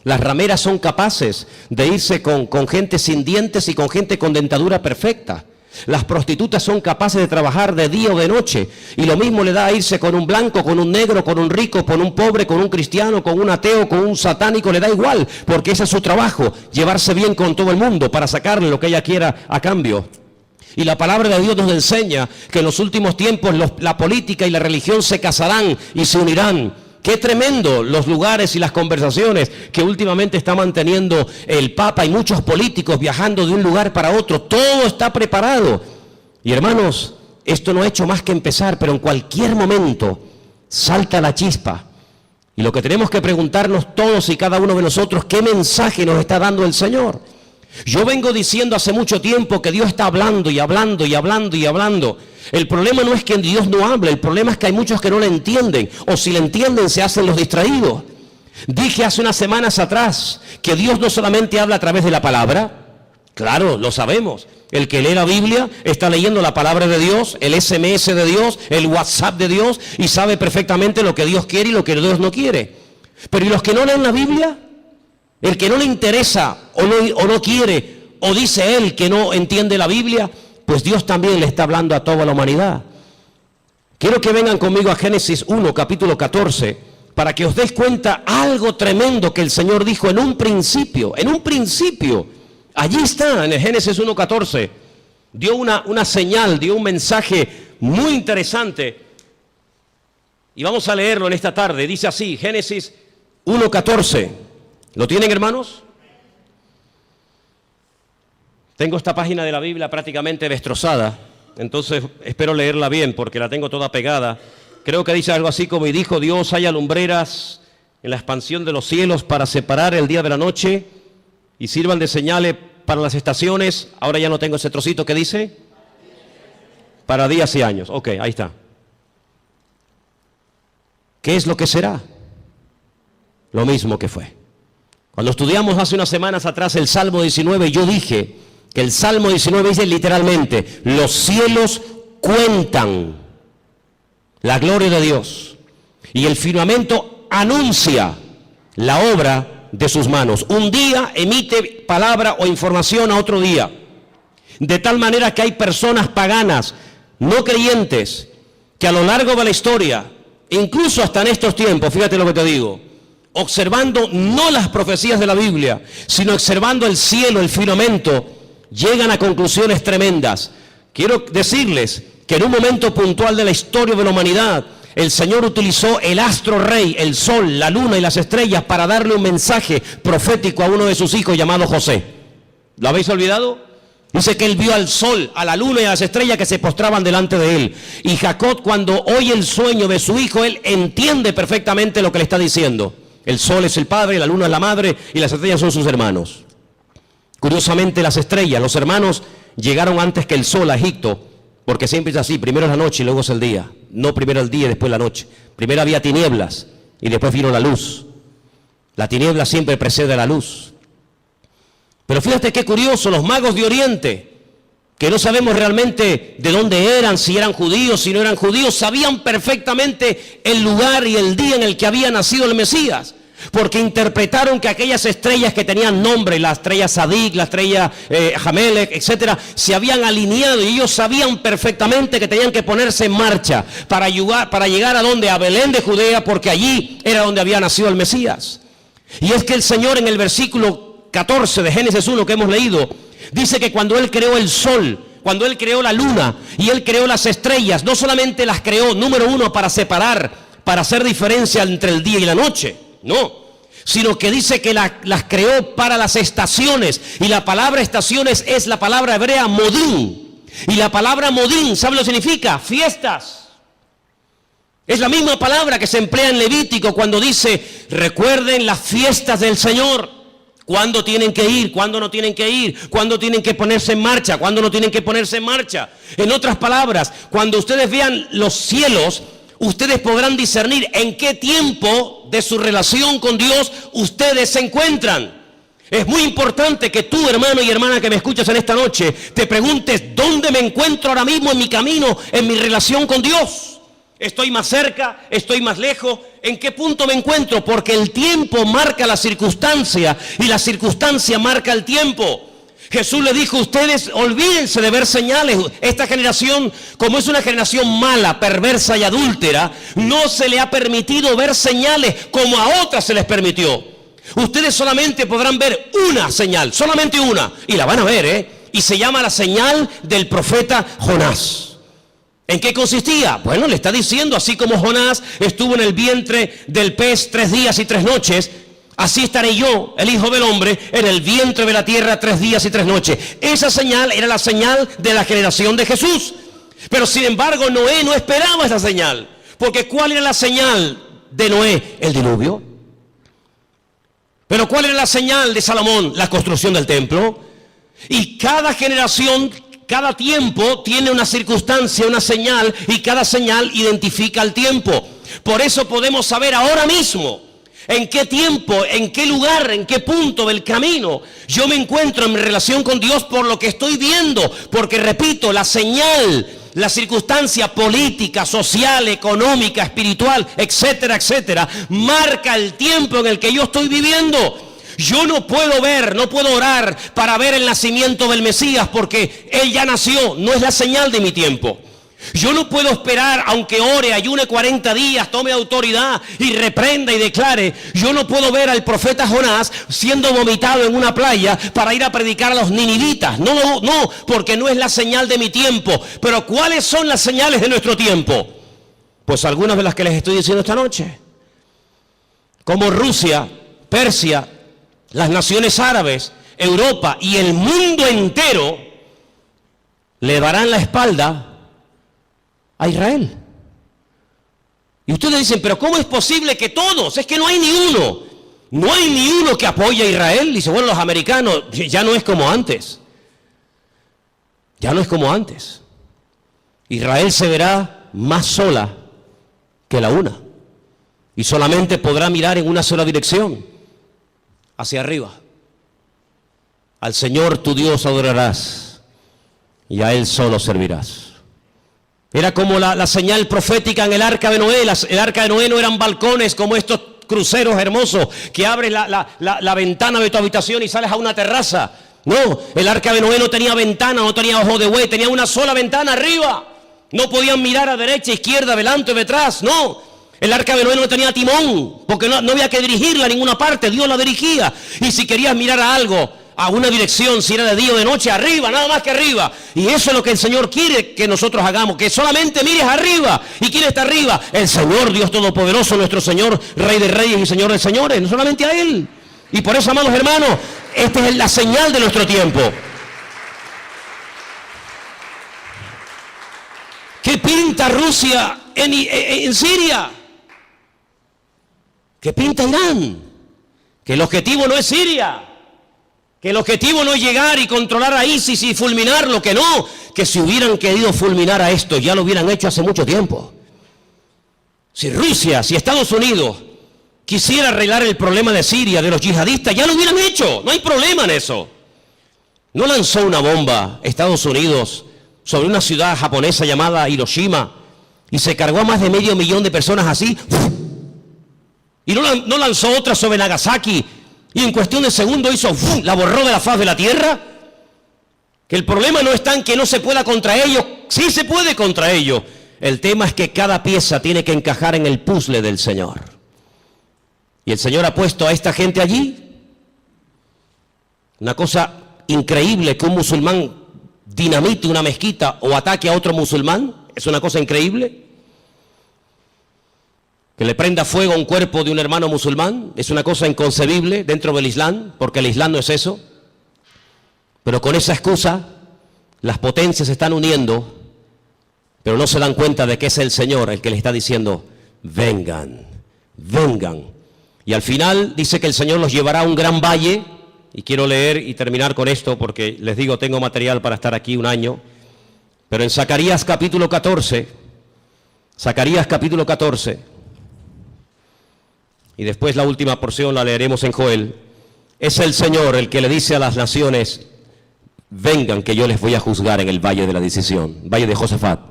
Las rameras son capaces de irse con gente sin dientes y con gente con dentadura perfecta. Las prostitutas son capaces de trabajar de día o de noche, y lo mismo le da a irse con un blanco, con un negro, con un rico, con un pobre, con un cristiano, con un ateo, con un satánico, le da igual, porque ese es su trabajo, llevarse bien con todo el mundo para sacarle lo que ella quiera a cambio. Y la palabra de Dios nos enseña que en los últimos tiempos la política y la religión se casarán y se unirán. Qué tremendo los lugares y las conversaciones que últimamente está manteniendo el Papa y muchos políticos viajando de un lugar para otro. Todo está preparado. Y hermanos, esto no ha hecho más que empezar, pero en cualquier momento salta la chispa. Y lo que tenemos que preguntarnos todos y cada uno de nosotros, ¿qué mensaje nos está dando el Señor? Yo vengo diciendo hace mucho tiempo que Dios está hablando y hablando y hablando y hablando. El problema no es que Dios no hable, el problema es que hay muchos que no le entienden, o si le entienden se hacen los distraídos. Dije hace unas semanas atrás que Dios no solamente habla a través de la palabra, claro, lo sabemos. El que lee la Biblia está leyendo la palabra de Dios, el SMS de Dios, el WhatsApp de Dios, y sabe perfectamente lo que Dios quiere y lo que Dios no quiere. Pero ¿y los que no leen la Biblia? El que no le interesa o no quiere, o dice él que no entiende la Biblia, pues Dios también le está hablando a toda la humanidad. Quiero que vengan conmigo a Génesis 1, capítulo 14, para que os des cuenta algo tremendo que el Señor dijo en un principio. Allí está, en el Génesis 1, 14. Dio una señal, dio un mensaje muy interesante. Y vamos a leerlo en esta tarde. Dice así, Génesis 1, 14. ¿Lo tienen, hermanos? Tengo esta página de la Biblia prácticamente destrozada, entonces espero leerla bien porque la tengo toda pegada. Creo que dice algo así como: y dijo Dios, haya lumbreras en la expansión de los cielos para separar el día de la noche y sirvan de señales para las estaciones. Ahora ya no tengo ese trocito que dice para días y años. Ok, ahí está. ¿Qué es lo que será? Lo mismo que fue. Cuando estudiamos hace unas semanas atrás el Salmo 19, yo dije que el Salmo 19 dice literalmente: los cielos cuentan la gloria de Dios y el firmamento anuncia la obra de sus manos. Un día emite palabra o información a otro día, de tal manera que hay personas paganas, no creyentes, que a lo largo de la historia, incluso hasta en estos tiempos, fíjate lo que te digo, observando no las profecías de la Biblia, sino observando el cielo, el firmamento, llegan a conclusiones tremendas. Quiero decirles que en un momento puntual de la historia de la humanidad, el Señor utilizó el astro rey, el sol, la luna y las estrellas para darle un mensaje profético a uno de sus hijos llamado José. ¿Lo habéis olvidado? Dice que él vio al sol, a la luna y a las estrellas que se postraban delante de él. Y Jacob, cuando oye el sueño de su hijo, él entiende perfectamente lo que le está diciendo. El sol es el padre, la luna es la madre y las estrellas son sus hermanos. Curiosamente, las estrellas, los hermanos, llegaron antes que el sol a Egipto, porque siempre es así: primero es la noche y luego es el día. No primero el día y después la noche. Primero había tinieblas y después vino la luz. La tiniebla siempre precede a la luz. Pero fíjate qué curioso, los magos de Oriente, que no sabemos realmente de dónde eran, si eran judíos, si no eran judíos, sabían perfectamente el lugar y el día en el que había nacido el Mesías, porque interpretaron que aquellas estrellas que tenían nombre, la estrella Sadik, la estrella Jamelec, etcétera, se habían alineado, y ellos sabían perfectamente que tenían que ponerse en marcha para llegar a donde, a Belén de Judea, porque allí era donde había nacido el Mesías. Y es que el Señor, en el versículo 14 de Génesis 1 que hemos leído, dice que cuando Él creó el sol, cuando Él creó la luna y Él creó las estrellas, no solamente las creó, número uno, para separar, para hacer diferencia entre el día y la noche, no, sino que dice que las creó para las estaciones. Y la palabra estaciones es la palabra hebrea modín. Y la palabra modín, ¿sabe lo que significa? Fiestas. Es la misma palabra que se emplea en Levítico cuando dice, recuerden las fiestas del Señor. ¿Cuándo tienen que ir? ¿Cuándo no tienen que ir? ¿Cuándo tienen que ponerse en marcha? ¿Cuándo no tienen que ponerse en marcha? En otras palabras, cuando ustedes vean los cielos, ustedes podrán discernir en qué tiempo de su relación con Dios ustedes se encuentran. Es muy importante que tú, hermano y hermana que me escuchas en esta noche, te preguntes, ¿dónde me encuentro ahora mismo en mi camino, en mi relación con Dios? ¿Estoy más cerca? ¿Estoy más lejos? ¿En qué punto me encuentro? Porque el tiempo marca la circunstancia y la circunstancia marca el tiempo. Jesús le dijo, ustedes olvídense de ver señales. Esta generación, como es una generación mala, perversa y adúltera, no se le ha permitido ver señales como a otras se les permitió. Ustedes solamente podrán ver una señal, solamente una, y la van a ver, y se llama la señal del profeta Jonás. ¿En qué consistía? Bueno, le está diciendo, así como Jonás estuvo en el vientre del pez 3 días y 3 noches, así estaré yo, el Hijo del Hombre, en el vientre de la tierra 3 días y 3 noches. Esa señal era la señal de la generación de Jesús. Pero sin embargo, Noé no esperaba esa señal. Porque ¿cuál era la señal de Noé? El diluvio. Pero ¿cuál era la señal de Salomón? La construcción del templo. Y cada generación, cada tiempo tiene una circunstancia, una señal, y cada señal identifica el tiempo. Por eso podemos saber ahora mismo en qué tiempo, en qué lugar, en qué punto del camino yo me encuentro en mi relación con Dios por lo que estoy viendo. Porque repito, la señal, la circunstancia política, social, económica, espiritual, etcétera, etcétera, marca el tiempo en el que yo estoy viviendo. Yo no puedo ver, no puedo orar para ver el nacimiento del Mesías porque Él ya nació, no es la señal de mi tiempo. Yo no puedo esperar, aunque ore, ayune 40 días, tome autoridad y reprenda y declare. Yo no puedo ver al profeta Jonás siendo vomitado en una playa para ir a predicar a los ninivitas. No, porque no es la señal de mi tiempo. Pero ¿cuáles son las señales de nuestro tiempo? Pues algunas de las que les estoy diciendo esta noche. Como Rusia, Persia, las naciones árabes, Europa y el mundo entero le darán la espalda a Israel. Y ustedes dicen, pero ¿cómo es posible que todos? Es que no hay ni uno. No hay ni uno que apoye a Israel. Dice, bueno, los americanos, ya no es como antes. Ya no es como antes. Israel se verá más sola que la una. Y solamente podrá mirar en una sola dirección, hacia arriba. Al Señor tu Dios adorarás y a Él solo servirás. Era como la señal profética en el arca de Noé. El arca de Noé no eran balcones como estos cruceros hermosos que abres la ventana de tu habitación y sales a una terraza. No, el arca de Noé no tenía ventana, no tenía ojo de buey, tenía una sola ventana arriba. No podían mirar a derecha, izquierda, delante o detrás, no. El arca de Noé no tenía timón, porque no había que dirigirla a ninguna parte, Dios la dirigía. Y si querías mirar a algo, a una dirección, si era de día o de noche, arriba, nada más que arriba. Y eso es lo que el Señor quiere que nosotros hagamos, que solamente mires arriba. ¿Y quién está arriba? El Señor, Dios Todopoderoso, nuestro Señor, Rey de Reyes y Señor de Señores, no solamente a Él. Y por eso, amados hermanos, esta es la señal de nuestro tiempo. ¿Qué pinta Rusia en Siria? ¿Qué pinta Irán? Que el objetivo no es Siria. Que el objetivo no es llegar y controlar a ISIS y fulminarlo, que no, que si hubieran querido fulminar a esto, ya lo hubieran hecho hace mucho tiempo. Si Rusia, si Estados Unidos quisiera arreglar el problema de Siria, de los yihadistas, ya lo hubieran hecho, no hay problema en eso. No lanzó una bomba Estados Unidos sobre una ciudad japonesa llamada Hiroshima y se cargó a más de 500.000 de personas así, y no lanzó otra sobre Nagasaki, y en cuestión de segundos hizo, la borró de la faz de la tierra. Que el problema no está en que no se pueda contra ellos, sí se puede contra ellos. El tema es que cada pieza tiene que encajar en el puzzle del Señor. Y el Señor ha puesto a esta gente allí. Una cosa increíble que un musulmán dinamite una mezquita o ataque a otro musulmán, es una cosa increíble. Que le prenda fuego a un cuerpo de un hermano musulmán es una cosa inconcebible dentro del Islam, porque el Islam no es eso. Pero con esa excusa, las potencias se están uniendo, pero no se dan cuenta de que es el Señor el que les está diciendo, vengan, vengan. Y al final dice que el Señor los llevará a un gran valle, y quiero leer y terminar con esto porque les digo, tengo material para estar aquí un año, pero en Zacarías capítulo 14, y después la última porción la leeremos en Joel, es el Señor el que le dice a las naciones, vengan que yo les voy a juzgar en el valle de la decisión, valle de Josafat.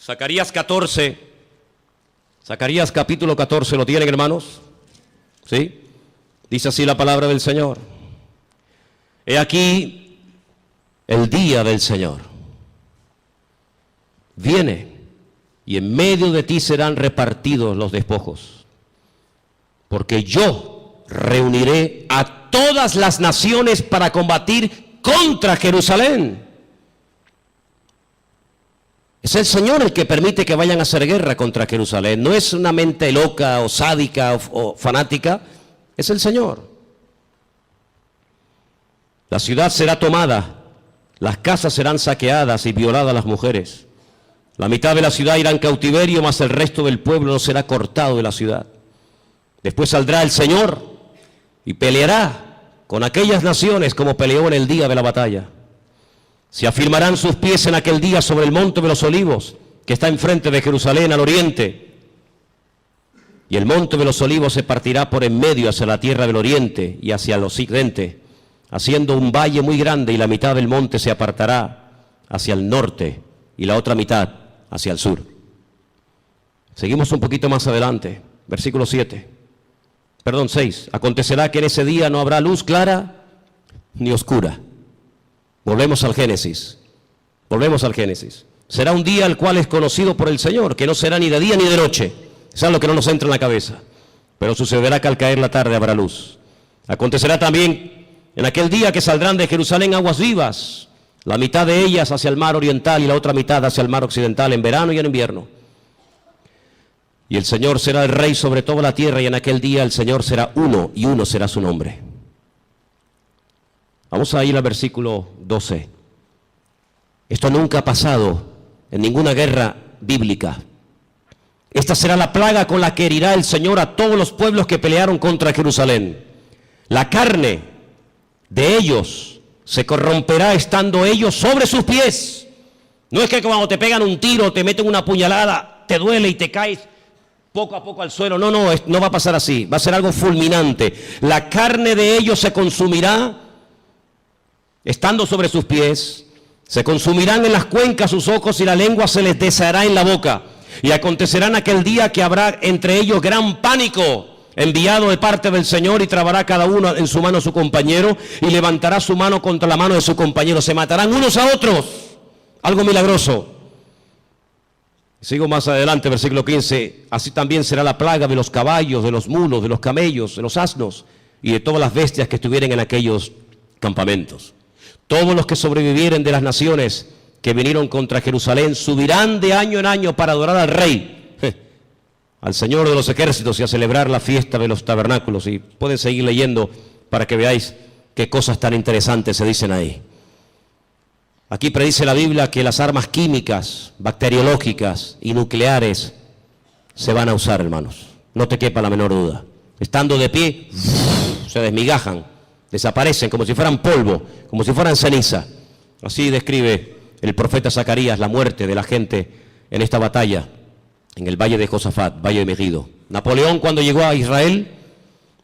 Zacarías 14, Zacarías capítulo 14, ¿lo tienen, hermanos? ¿Sí? Dice así la palabra del Señor. He aquí el día del Señor. Viene y en medio de ti serán repartidos los despojos, porque yo reuniré a todas las naciones para combatir contra Jerusalén. Es el Señor el que permite que vayan a hacer guerra contra Jerusalén. No es una mente loca o sádica o fanática. Es el Señor. La ciudad será tomada, las casas serán saqueadas y violadas las mujeres. La mitad de la ciudad irá en cautiverio, mas el resto del pueblo no será cortado de la ciudad. Después saldrá el Señor y peleará con aquellas naciones como peleó en el día de la batalla. Se afirmarán sus pies en aquel día sobre el monte de los olivos, que está enfrente de Jerusalén al oriente. Y el monte de los olivos se partirá por en medio hacia la tierra del oriente y hacia el occidente, haciendo un valle muy grande, y la mitad del monte se apartará hacia el norte y la otra mitad hacia el sur. Seguimos un poquito más adelante, versículo 6. Acontecerá que en ese día no habrá luz clara ni oscura. Volvemos al Génesis. Será un día el cual es conocido por el Señor, que no será ni de día ni de noche. Es algo que no nos entra en la cabeza. Pero sucederá que al caer la tarde habrá luz. Acontecerá también en aquel día que saldrán de Jerusalén aguas vivas, la mitad de ellas hacia el mar oriental y la otra mitad hacia el mar occidental, en verano y en invierno. Y el Señor será el rey sobre toda la tierra, y en aquel día el Señor será uno, y uno será su nombre. Vamos a ir al versículo 12. Esto nunca ha pasado en ninguna guerra bíblica. Esta será la plaga con la que herirá el Señor a todos los pueblos que pelearon contra Jerusalén. La carne de ellos se corromperá estando ellos sobre sus pies. No es que cuando te pegan un tiro, te meten una puñalada, te duele y te caes poco a poco al suelo. No va a pasar así. Va a ser algo fulminante. La carne de ellos se consumirá estando sobre sus pies. Se consumirán en las cuencas sus ojos, y la lengua se les deshará en la boca. Y acontecerá en aquel día que habrá entre ellos gran pánico, enviado de parte del Señor, y trabará cada uno en su mano a su compañero, y levantará su mano contra la mano de su compañero. Se matarán unos a otros. Algo milagroso. Sigo más adelante, versículo 15. Así también será la plaga de los caballos, de los mulos, de los camellos, de los asnos y de todas las bestias que estuvieren en aquellos campamentos. Todos los que sobrevivieren de las naciones que vinieron contra Jerusalén subirán de año en año para adorar al Rey, al Señor de los ejércitos, y a celebrar la fiesta de los tabernáculos. Y pueden seguir leyendo para que veáis qué cosas tan interesantes se dicen ahí. Aquí predice la Biblia que las armas químicas, bacteriológicas y nucleares se van a usar, hermanos. No te quepa la menor duda. Estando de pie, se desmigajan, desaparecen como si fueran polvo, como si fueran ceniza. Así describe el profeta Zacarías la muerte de la gente en esta batalla, en el valle de Josafat, valle de Megido. Napoleón, cuando llegó a Israel,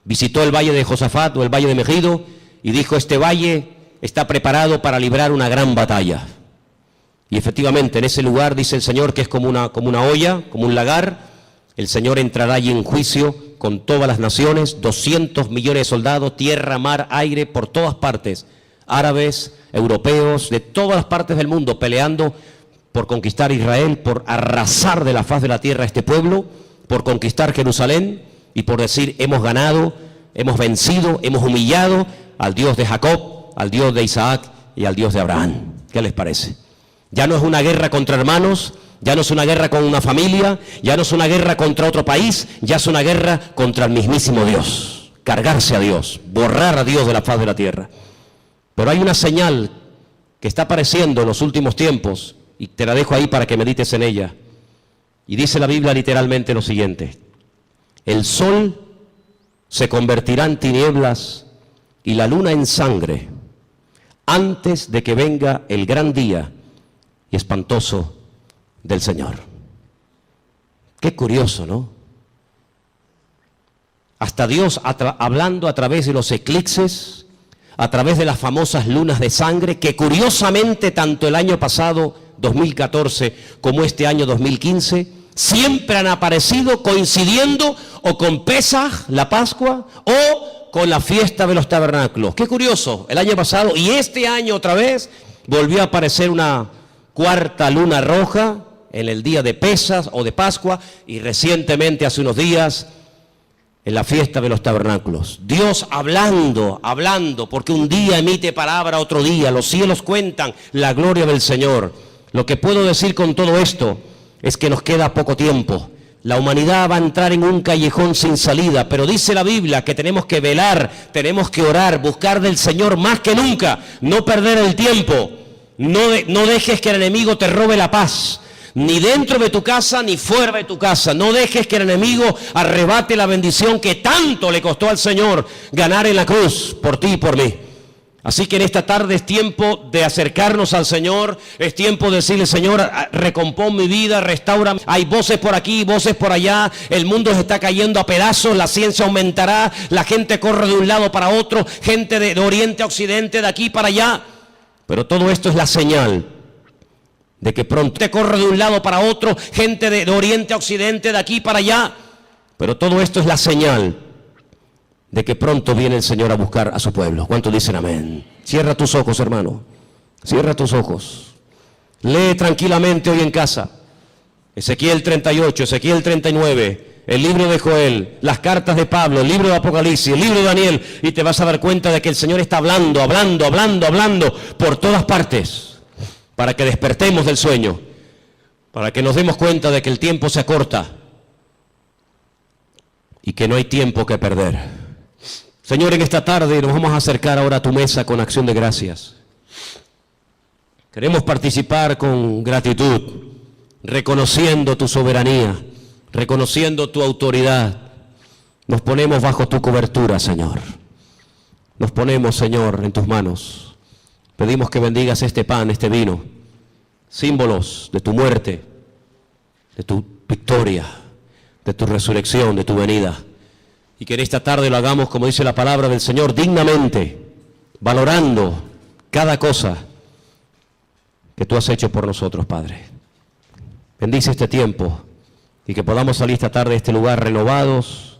visitó el valle de Josafat o el valle de Megido y dijo: este valle está preparado para librar una gran batalla. Y efectivamente, en ese lugar, dice el Señor, que es como una olla, como un lagar. El Señor entrará allí en juicio con todas las naciones, 200 millones de soldados, tierra, mar, aire, por todas partes, árabes, europeos, de todas las partes del mundo, peleando por conquistar Israel, por arrasar de la faz de la tierra a este pueblo, por conquistar Jerusalén y por decir: hemos ganado, hemos vencido, hemos humillado al Dios de Jacob, al Dios de Isaac y al Dios de Abraham. ¿Qué les parece? Ya no es una guerra contra hermanos, ya no es una guerra con una familia, ya no es una guerra contra otro país, ya es una guerra contra el mismísimo Dios. Cargarse a Dios, borrar a Dios de la faz de la tierra. Pero hay una señal que está apareciendo en los últimos tiempos, y te la dejo ahí para que medites en ella. Y dice la Biblia literalmente lo siguiente: el sol se convertirá en tinieblas y la luna en sangre antes de que venga el gran día y espantoso del Señor. Qué curioso, ¿no? Hasta Dios hablando a través de los eclipses, a través de las famosas lunas de sangre, que curiosamente tanto el año pasado, 2014, como este año 2015, siempre han aparecido coincidiendo o con Pesaj, la Pascua, o con la fiesta de los tabernáculos. Qué curioso, el año pasado y este año otra vez volvió a aparecer una cuarta luna roja en el día de Pesaj o de Pascua, y recientemente, hace unos días, en la fiesta de los tabernáculos. Dios hablando, porque un día emite palabra, otro día, los cielos cuentan la gloria del Señor. Lo que puedo decir con todo esto es que nos queda poco tiempo. La humanidad va a entrar en un callejón sin salida, pero dice la Biblia que tenemos que velar, tenemos que orar, buscar del Señor más que nunca, no perder el tiempo. No dejes que el enemigo te robe la paz, ni dentro de tu casa ni fuera de tu casa. No dejes que el enemigo arrebate la bendición que tanto le costó al Señor ganar en la cruz por ti y por mí. Así que en esta tarde es tiempo de acercarnos al Señor, es tiempo de decirle: Señor, recompón mi vida, restaura. Hay voces por aquí, voces por allá, el mundo se está cayendo a pedazos, la ciencia aumentará, la gente corre de un lado para otro, gente de oriente a occidente, de aquí para allá. Pero todo esto es la señal de que pronto te corre de un lado para otro, gente de oriente a occidente, de aquí para allá. Pero todo esto es la señal de que pronto viene el Señor a buscar a su pueblo. ¿Cuántos dicen amén? Cierra tus ojos, hermano. Cierra tus ojos. Lee tranquilamente hoy en casa Ezequiel 38, Ezequiel 39, el libro de Joel, las cartas de Pablo, el libro de Apocalipsis, el libro de Daniel, y te vas a dar cuenta de que el Señor está hablando por todas partes, para que despertemos del sueño, para que nos demos cuenta de que el tiempo se acorta y que no hay tiempo que perder. Señor, en esta tarde nos vamos a acercar ahora a tu mesa con acción de gracias. Queremos participar con gratitud, reconociendo tu soberanía, reconociendo tu autoridad. Nos ponemos bajo tu cobertura, Señor. Nos ponemos, Señor, en tus manos. Pedimos que bendigas este pan, este vino, símbolos de tu muerte, de tu victoria, de tu resurrección, de tu venida. Y que en esta tarde lo hagamos, como dice la palabra del Señor, dignamente, valorando cada cosa que tú has hecho por nosotros, Padre. Bendice este tiempo y que podamos salir esta tarde de este lugar renovados,